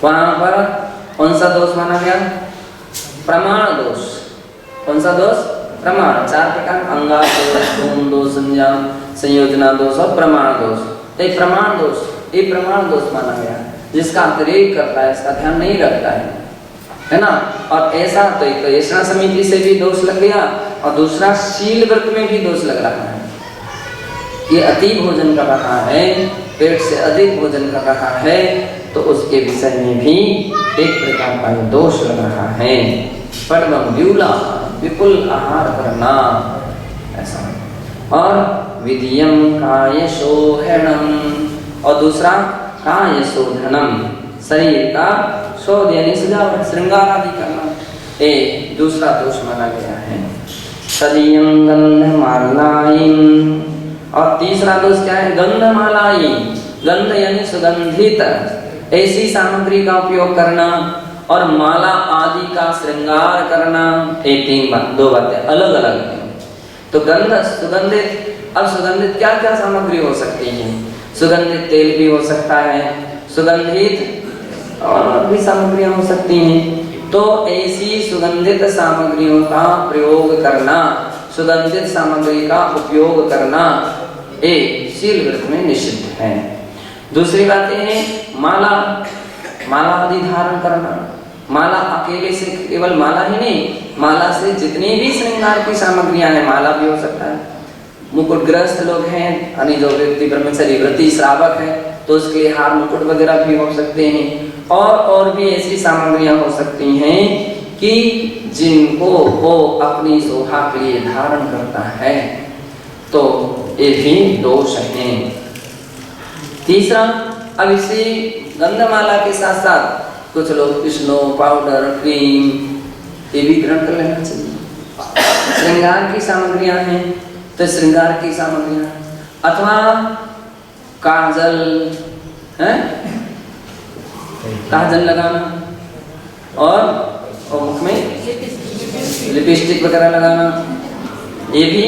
[SPEAKER 1] वहां पर कौन सा दोष माना गया? प्रमाण दोष। कौन सा दोष? प्रमाण। 4 प्रकार, अंगार दोष, गुण दोष, संयोजना दोष और प्रमाण दोष। तो प्रमाण दोष, ये प्रमाण दोष माना गया, जिसका अतिरेक करता है, इसका ध्यान नहीं रखता है ना। और ऐसा तो एक ऐसा समिति से भी दोष लग गया, और दूसरा शील व्रत में भी दोष लग रहा है। ये अति भोजन कर रहा है, पेट से अधिक भोजन कर रहा है, तो उसके विषय में भी एक प्रकार का दोष लग रहा है। पद्मं व्यूला, विपुल आहार करना ऐसा। और विधियं कायशोधनम, और दूसरा कायशोधनम, शरीर का शोध यानी सजावट, श्रृंगार आदि करना, ये दूसरा दोष माना गया है। तदीयं गंधमालायं, और तीसरा दोष क्या है? गंधमालाई, गंध यानी सुगंधित ऐसी सामग्री का उपयोग करना, और माला आदि का श्रृंगार करना। ये 2 बातें अलग अलग हैं। तो गंध सुगंधित, अब सुगंधित क्या क्या सामग्री हो सकती है? सुगंधित तेल भी हो सकता है, सुगंधित और भी सामग्रियां हो सकती हैं। तो ऐसी सुगंधित सामग्रियों का प्रयोग करना, सुगंधित सामग्री का उपयोग करना एक शील व्रत में निषिद्ध है। दूसरी बातें हैं माला, माला आदि धारण करना। माला अकेले से, केवल माला ही नहीं, माला से जितनी भी श्रृंगार की सामग्रियां हैं, माला भी हो सकता है। मुकुटग्रस्त लोग हैं, यानी जो व्यक्ति ब्रह्मचर्य व्रती श्रावक है, तो उसके लिए हार मुकुट वगैरह भी हो सकते हैं, और भी ऐसी सामग्रियां हो सकती हैं कि जिनको वो अपनी शोभा के लिए धारण करता है, तो ये भी दोष हैं। तीसरा, अब इसी गंधमाला के साथ साथ कुछ लोग स्नो, पाउडर, क्रीम ये भी ग्रहण कर लेना चाहिए। श्रृंगार की सामग्रियां हैं, तो श्रृंगार की सामग्रियां, अथवा काजल है, काजल लगाना, और मुख में लिपस्टिक वगैरह लगाना, ये भी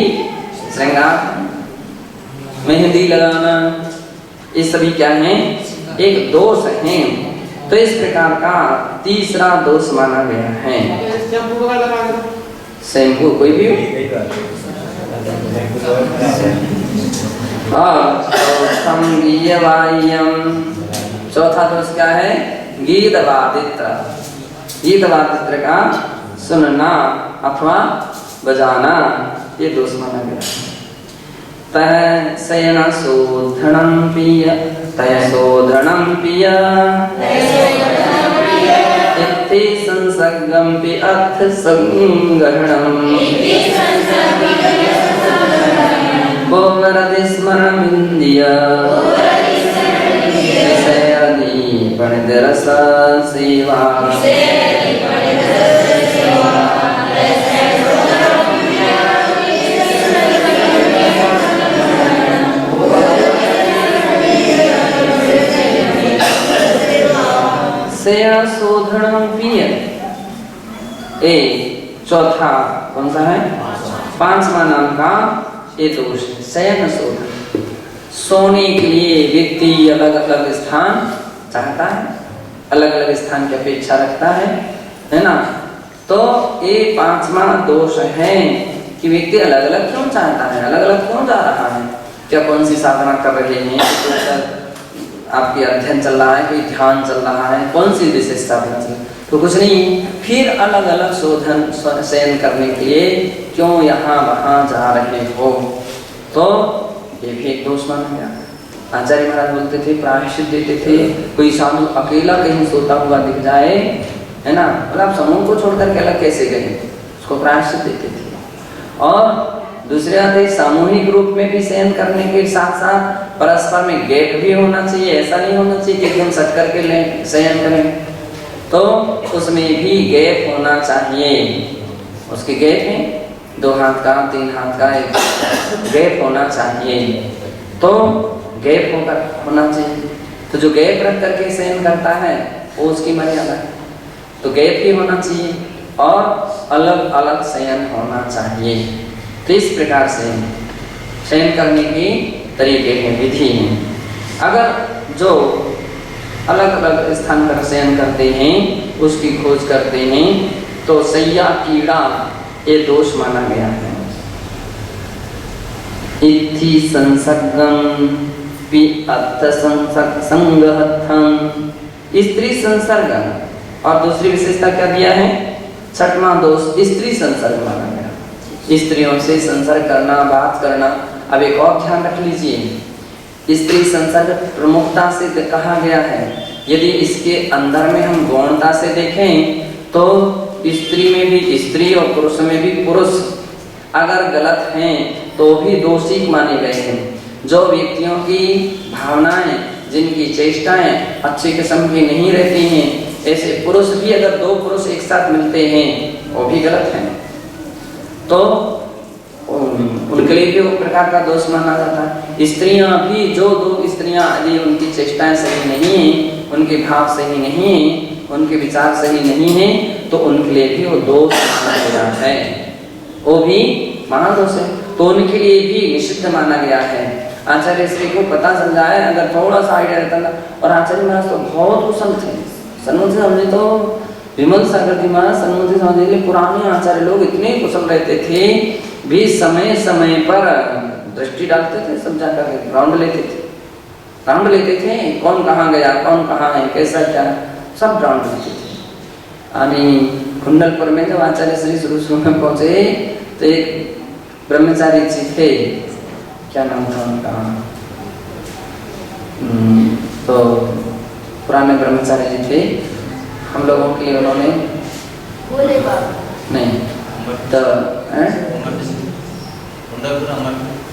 [SPEAKER 1] श्रृंगार। मेहंदी लगाना, ये सभी क्या है? एक दोष है। तो इस प्रकार का तीसरा दोष माना गया है। शैम्पू कोई भी चौथा दोष क्या है? गीत वादित्र। गीत वादित्र का सुनना अथवा बजाना, ये दोष माना गया। तय शयन शोधनम पिय, तय शोधनम पिय, इत्थि संसर्गम पि अर्थ संग्रहणम, कोवरदि स्मरणमिन्द्रिय, विषयादि प्रणितरस सेवा। शयन शोधनम पिय, ए चौथा कौन सा है? पांचवा नाम का ये दोष। शयन शोधन, सोने के लिए व्यक्ति अलग अलग स्थान चाहता है, अलग अलग स्थान की अपेक्षा रखता है ना। तो ये पांचवा दोष है कि व्यक्ति अलग अलग क्यों चाहता है, अलग अलग क्यों जा रहा है। क्या कौन सी साधना कर रहे हैं, आपकी अध्ययन चल रहा है, कोई ध्यान चल रहा है, कौन सी विशेष साधना चल रही है, तो कुछ नहीं। फिर अलग अलग शोधन शयन करने के लिए क्यों यहाँ वहाँ जा रहे हो, तो ये भी एक दोष माना गया। आचार्य महाराज बोलते थे, प्रायश्चित देते थे, कोई साधु अकेला कहीं सोता हुआ दिख जाए, है ना, मतलब समूह को छोड़कर के अलग कैसे गए, उसको प्रायश्चित देते थे। और दूसरे आते सामूहिक रूप में भी शयन करने के साथ साथ परस्पर में गैप भी होना चाहिए। ऐसा नहीं होना चाहिए कि एकदम सट करके लें शयन करें, तो उसमें भी गैप होना चाहिए। उसके गैप है 2 हाथ का, 3 हाथ का, एक गैप होना चाहिए। तो गैप होना चाहिए। तो जो गैप रख करके शयन करता है वो उसकी मर्यादा है। तो गैप भी होना चाहिए और अलग अलग शयन होना चाहिए। तो इस प्रकार से शयन करने के तरीके हैं, विधि हैं। अगर जो अलग अलग स्थान पर शयन करते हैं, उसकी खोज करते हैं, तो शय्या कीड़ा ये दोष माना गया है। इत्थि संसर्गम पि अर्थ संगहत्थम, स्त्री संसर्ग। और दूसरी विशेषता क्या दिया है? छठवां दोष स्त्री संसर्ग माना गया। स्त्रियों से संसर्ग करना, बात करना। अब एक और ध्यान रख लीजिए, स्त्री संसर्ग प्रमुखता से कहा गया है। यदि इसके अंदर में हम गौणता से देखें तो स्त्री में भी स्त्री और पुरुष में भी पुरुष अगर गलत हैं तो भी दोषी माने गए हैं। जो व्यक्तियों की भावनाएं, जिनकी चेष्टाएं अच्छे किस्म की नहीं रहती हैं, ऐसे पुरुष भी अगर 2 पुरुष एक साथ मिलते हैं वो भी गलत हैं, तो उनके लिए भी वो प्रकार का दोष माना जाता है। स्त्रियां भी, जो 2 स्त्रियां यदि उनकी चेष्टाएं सही नहीं है, उनके भाव सही नहीं है, उनके विचार सही नहीं है, तो उनके लिए भी वो दोष माना गया है, वो भी महादोष है। तो उनके लिए भी निषिद्ध माना गया है। आचार्य श्री को पता चल जाए, अगर थोड़ा सा आइडिया रहता ना, और आचार्य महाराज तो बहुत कुशल थे। सन्मुख समझे तो विमल सागर जी महाराज सन्मुख समझे लिए पुराने आचार्य लोग इतने कुशल रहते थे, भी समय समय पर दृष्टि डालते थे, सब जाकर राउंड लेते थे, कौन कहाँ गया, कौन कहाँ है, कैसा क्या, सब राउंड लेते थे। यानी कुंडलपुर में जब आचार्य श्री शुरू में पहुंचे तो एक ब्रह्मचारी जी थे, क्या नाम था उनका, तो पुराने ब्रह्मचारी जी थे। हम लोगों के लिए उन्होंने नहीं तो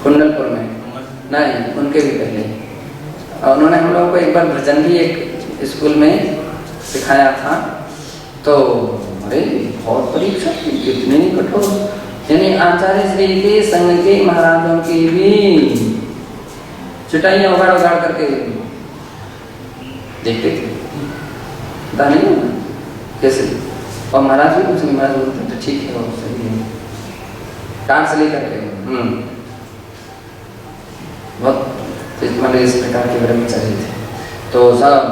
[SPEAKER 1] कुंडलपुर में नहीं, उनके भी पहले। और उन्होंने हम लोगों को एक बार भजन भी एक स्कूल में सिखाया था। तो अरे बहुत परीक्षा कितने नहीं कठोर, यानी आचार्य श्री के संग के महाराजों की भी चटाइयाँ उगाड़ उगाड़ करके देखते थे, पता नहीं कैसे। और महाराज भी कुछ नहीं, महाराज बोलते तो ठीक है, वो सही है, काट से लेकर के बहुत मतलब इस प्रकार के ब्रह्मचारी थे। तो सब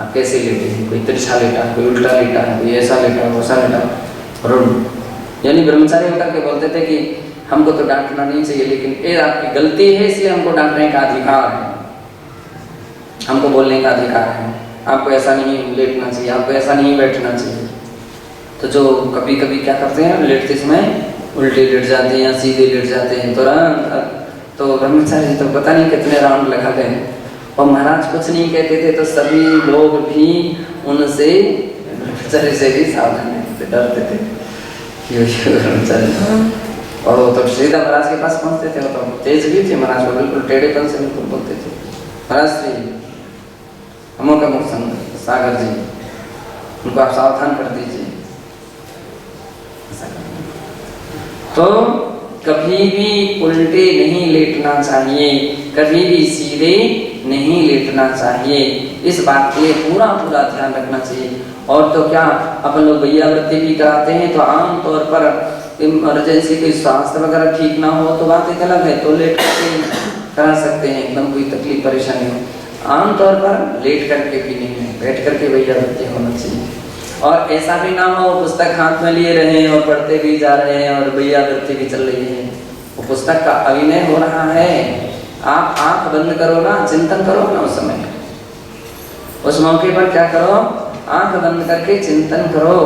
[SPEAKER 1] आप कैसे लेटे हैं, कोई तिरछा लेटा, कोई उल्टा लेटा है, कोई ऐसा लेटा, वैसा लेटा। और यानी ब्रह्मचारी होकर के बोलते थे कि हमको तो डांटना नहीं चाहिए, लेकिन ये आपकी गलती है इसलिए हमको डांटने का अधिकार है, हमको बोलने का अधिकार है, आपको ऐसा नहीं लेटना चाहिए, आपको ऐसा नहीं बैठना चाहिए। तो जो कभी कभी क्या करते हैं, लेटते समय उल्टे लेट जाते हैं या सीधे लेट जाते हैं तुरंत। तो ब्रह्मचारी तो पता नहीं कितने राउंड लगाते हैं, और महाराज कुछ नहीं कहते थे तो सभी लोग भी उनसे ब्रह्मचारी से भी सावधान रहते, डरते थे ब्रह्मचारी। और वो तो सीधा महाराज के पास पहुंचते थे, वो तो तेज भी थे महाराज को, बिल्कुल टेढ़ेपन से बिल्कुल बोलते थे, महाराज श्री अमोक अमोक सागर जी, उनको आप सावधान कर दीजिए। तो कभी भी उल्टे नहीं लेटना चाहिए, कभी भी सीधे नहीं लेटना चाहिए, इस बात के लिए पूरा पूरा ध्यान रखना चाहिए। और तो क्या अपन लोग वैयावृत्ति भी कराते हैं, तो आम तौर पर इमरजेंसी कोई स्वास्थ्य वगैरह ठीक ना हो तो बात एक अलग है, तो लेट करके करा सकते हैं, एकदम कोई तकलीफ परेशानी हो। आम तौर पर लेट करके भी नहीं है, बैठ करके वैयावृत्ति होना चाहिए। और ऐसा भी ना हो पुस्तक हाथ में लिए रहे और पढ़ते भी जा रहे हैं और वैयावृत्ति भी चल रही है, वो पुस्तक का अभिनय हो रहा है। आप आंख बंद करो ना, चिंतन करो ना उस समय, उस मौके पर क्या करो, आंख बंद करके चिंतन करो।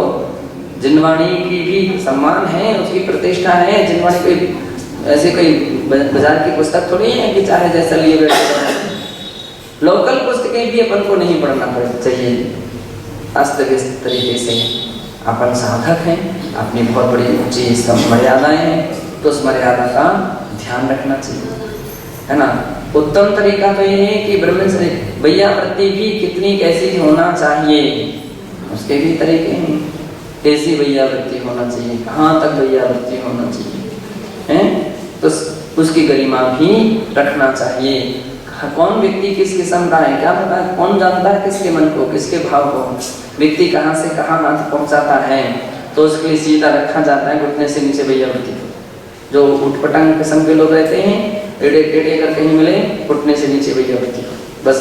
[SPEAKER 1] जिनवाणी की भी सम्मान है, उसकी प्रतिष्ठा है। जिनवाणी कोई ऐसे कोई बाजार की पुस्तक थोड़ी है कि चाहे जैसा लिए बैठे। लोकल पुस्तकें भी अपन को नहीं पढ़ना चाहिए अस्त व्यस्त तरीके से। अपन साधक हैं, अपनी बहुत बड़ी ऊंची सब मर्यादाएं हैं, तो उस मर्यादा का ध्यान रखना चाहिए, है ना। उत्तम तरीका तो ये है कि ब्रह्मचर्य वैयावृत्ति भी कितनी कैसी होना चाहिए, उसके भी तरीके हैं। कैसी वैयावृत्ति होना चाहिए, कहाँ तक वैयावृत्ति होना चाहिए, हैं, तो उसकी गरिमा भी रखना चाहिए। कौन व्यक्ति किस किस्म का है क्या पता है, कौन जानता है किसके मन को, किसके भाव को, व्यक्ति कहाँ से कहाँ हाथ पहुँचाता है। तो उसके लिए सीधा रखा जाता है घुटने से नीचे वैयावृत्ति को। जो उठपटांग किस्म के लोग रहते हैं, टेढ़े टेढ़े कर कहीं मिले, घुटने से नीचे वैयावृत्ति को। बस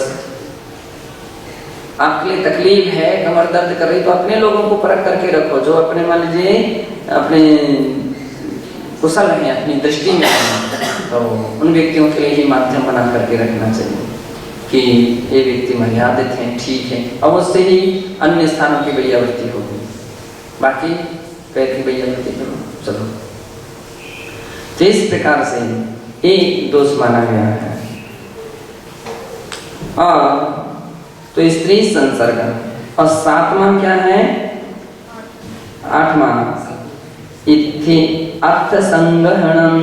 [SPEAKER 1] आपके लिए तकलीफ है, कमर दर्द कर रही, तो अपने लोगों को परख करके रखो, जो अपने मान लीजिए अपने कुशल है, अपनी दृष्टि में है, तो उन व्यक्तियों के लिए ही माध्यम बना करके रखना चाहिए कि ये व्यक्ति मर्यादित हैं, ठीक है, और उससे ही अन्य स्थानों की वैयावृत्ति होगी। बाकी पैर की वैयावृत्ति करो, चलो। तो इस प्रकार से एक दोष माना गया है। और तो स्त्री संसर्ग, और सातवां क्या है, आठवां इत्थि अर्थ संग्रहणम,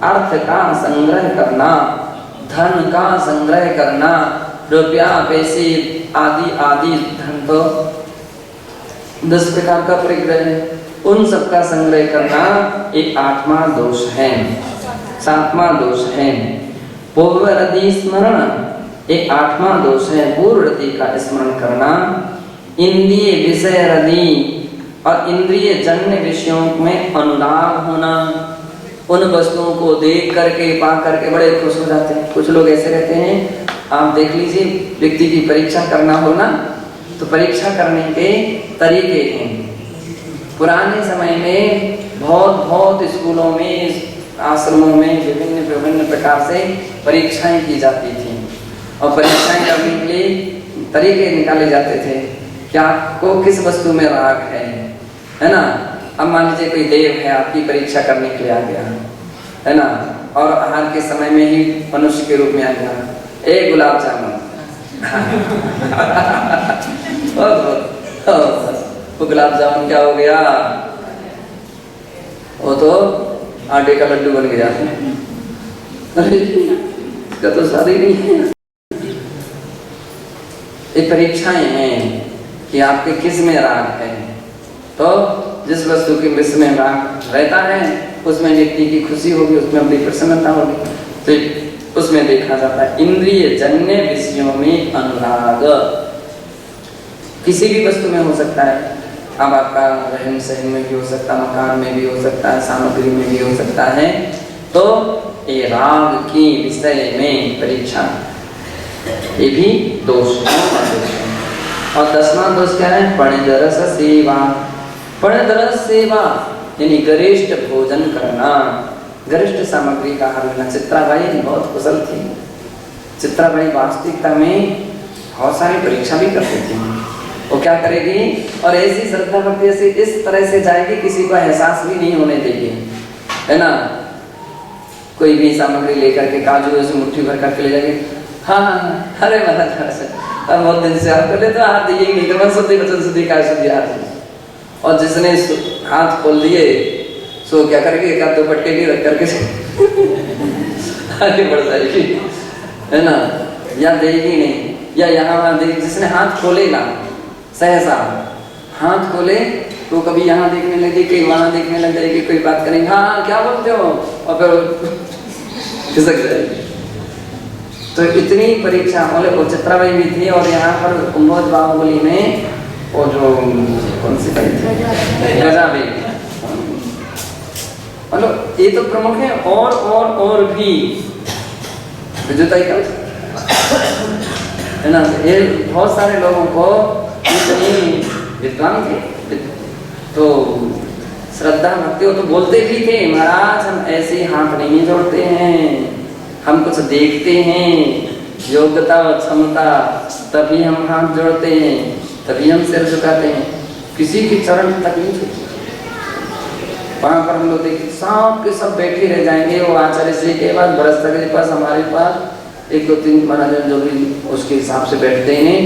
[SPEAKER 1] अर्थ का संग्रह करना, धन का संग्रह करना, रुपया पैसे आदि आदि धन, तो 10 प्रकार का परिग्रह, उन सब का संग्रह करना एक आठवां दोष है। सातवां दोष है पूर्वरति स्मरण, एक आठवां दोष है पूर्वरति का स्मरण करना। इंद्रिय विषय रति, और इंद्रिय जन्य विषयों में अनुराग होना, उन वस्तुओं को देख करके पा करके बड़े खुश हो जाते हैं। कुछ लोग ऐसे रहते हैं, आप देख लीजिए, व्यक्ति की परीक्षा करना हो ना, तो परीक्षा करने के तरीके हैं। पुराने समय में बहुत स्कूलों में, आश्रमों में विभिन्न प्रकार से परीक्षाएं की जाती थी, और परीक्षाएं करने के लिए तरीके निकाले जाते थे कि आपको किस वस्तु में राग है ना। अब मान लीजिए कोई देव है, आपकी परीक्षा करने के लिए आ गया, है ना, और आहार के समय में ही मनुष्य के रूप में आ गया, एक गुलाब जामुन वो गुलाब जामुन क्या हो गया, वो तो आटे का लड्डू बन गया। अरे इसका तो शादी नहीं है। ये परीक्षाएं हैं कि आपके किस में राग है। तो जिस वस्तु के विषय में राग रहता है, उसमें व्यक्ति की खुशी होगी, उसमें अपनी प्रसन्नता होगी, तो उसमें देखा जाता है। इंद्रिय जन्य विषयों में अनुराग किसी भी वस्तु में हो सकता है, अब आपका रहन सहन में भी हो सकता है, मकान में भी हो सकता है, सामग्री में भी हो सकता है। तो ये राग की विषय में परीक्षा, ये भी दोष है। और 10वां दोष क्या है? पणिदरस सेवा। पणिदरस सेवा यानी गरिष्ठ भोजन करना, गरिष्ठ सामग्री का आहार लेना। चित्राबाई बहुत कुशल थी। चित्राबाई वास्तविकता में बहुत सारी परीक्षा भी करती थी। वो क्या करेगी, और ऐसी श्रद्धा भक्ति से इस तरह से जाएगी किसी को एहसास भी नहीं होने देगी, है ना। कोई भी सामग्री लेकर के काजू ऐसे मुट्ठी भर करके ले जाएगी, हाँ अरे महाराज अब बहुत दिन से आप कर ले तो हाथ दिए नहीं, तो मन शुद्धि वचन शुद्धि काय शुद्धि हाथ। और जिसने हाथ खोल दिए सो क्या करेगी, एक हाथ दो पटके की रख करके आगे बढ़ जाएगी, है ना। या देगी नहीं, या यहाँ वहाँ देगी। जिसने हाथ खोलेगा सहसा हाथ खोले तो कभी यहाँ देखने लगे, कहीं वहाँ देखने लग जाएगी, कोई बात करेंगे, हाँ क्या बोलते हो, और फिर खिसक जाएगी। तो इतनी परीक्षा मतलब चित्राबाई भी थी। और यहाँ पर कुंभोज बाहुबली में वो जो कौन सी बाई थी, गजाबेई, मतलब ये तो प्रमुख है। और भी विजेताई का है ना। ये बहुत सारे लोगों को इतनी विद्वान थे, तो श्रद्धा भक्ति, वो तो बोलते भी थे, महाराज हम ऐसे हाथ नहीं जोड़ते हैं, हम कुछ देखते हैं, योग्यता और क्षमता, तभी हम हाथ जोड़ते हैं, तभी हम सिर झुकाते हैं। किसी की चरण तक नहीं छूती। वहाँ पर हम लोग देखिए सब के सब बैठे रह जाएंगे। वो आचार्य श्री के बाद बरसता के पास हमारे पास 1 2 3 महाराज जो भी उसके हिसाब से बैठते हैं,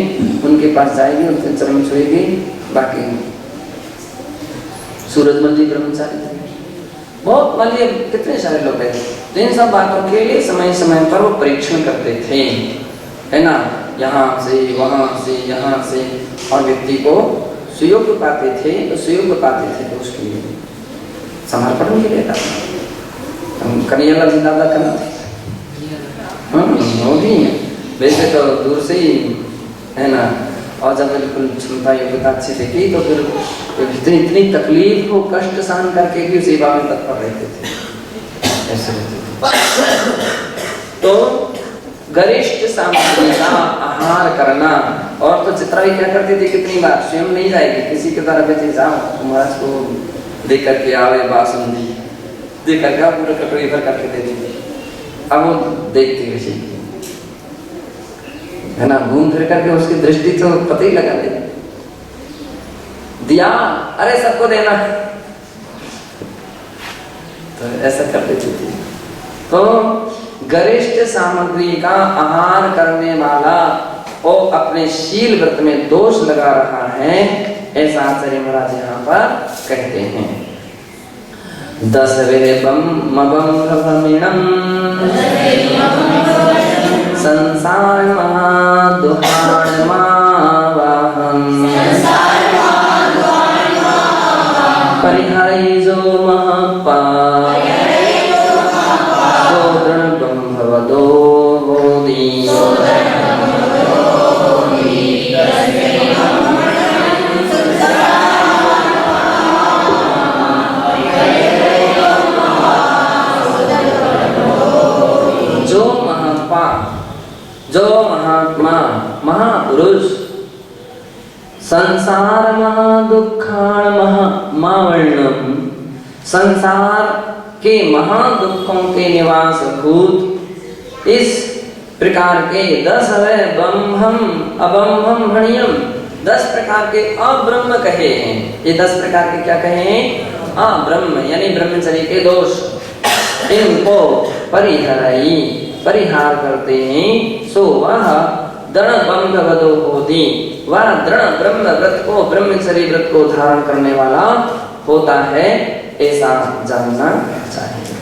[SPEAKER 1] उनके पास जाएगी, उनके चरण छुएगी। बाकी सूरजमल जी ब्रह्मचारी थे, बहुत मानिए कितने सारे लोग हैं। तो इन सब बातों के लिए समय समय पर वो परीक्षण करते थे, है ना। यहाँ से वहाँ से यहाँ से, और व्यक्ति को सुयोग पाते थे, तो सुयोग पाते थे तो उसके लिए समर्पण नहीं लेता। हम कन्हैयालाल जी दादा करना थे, वो भी वैसे तो दूर से ही, है ना। और जब बिल्कुल क्षमता योग्यता अच्छी देखी तो फिर इतनी तकलीफ को कष्ट सहन करके भी सेवा में तत्पर रहते थे, ऐसे रहते थे। तो गरिष्ठ सामग्री का आहार करना। और तो चित्राबाई क्या करती थी, कितनी बार स्वयं नहीं जाएगी, किसी के द्वारा बेचे जाओ महाराज को दे करके आवे बासुंदी, दे करके आप पूरा कटोरी भर करके दे देंगे। अब वो देखती किसी है ना, घूम फिर करके उसकी दृष्टि तो पता ही लगा दे, दिया अरे सबको देना, तो ऐसा कर देती थी। तो गरिष्ठ सामग्री का आहार करने वाला वो अपने शील व्रत में दोष लगा रहा है, ऐसा आचार्य महाराज यहाँ पर कहते हैं। 10 संसार महादुहाण मावाहन परिहरि जो महपाप सोदृढ़ ब्रह्मवदो बोधि। जो महात्मा महापुरुष संसार महादुखाण महावर्णम, संसार के महादुखों के निवास भूत इस प्रकार के 10 ब्रह्मम अब्रह्मम भणियम, 10 प्रकार के अब्रह्म कहे हैं। ये 10 प्रकार के क्या कहे हैं? अब्रह्म यानी ब्रह्मचर्य के दोष, इनको परिहार करते हैं। सो वह दृढ़ ब्रह्मवदो होती, वह दृढ़ ब्रह्म व्रत को, ब्रह्मचर्य व्रत को धारण करने वाला होता है, ऐसा जानना चाहिए।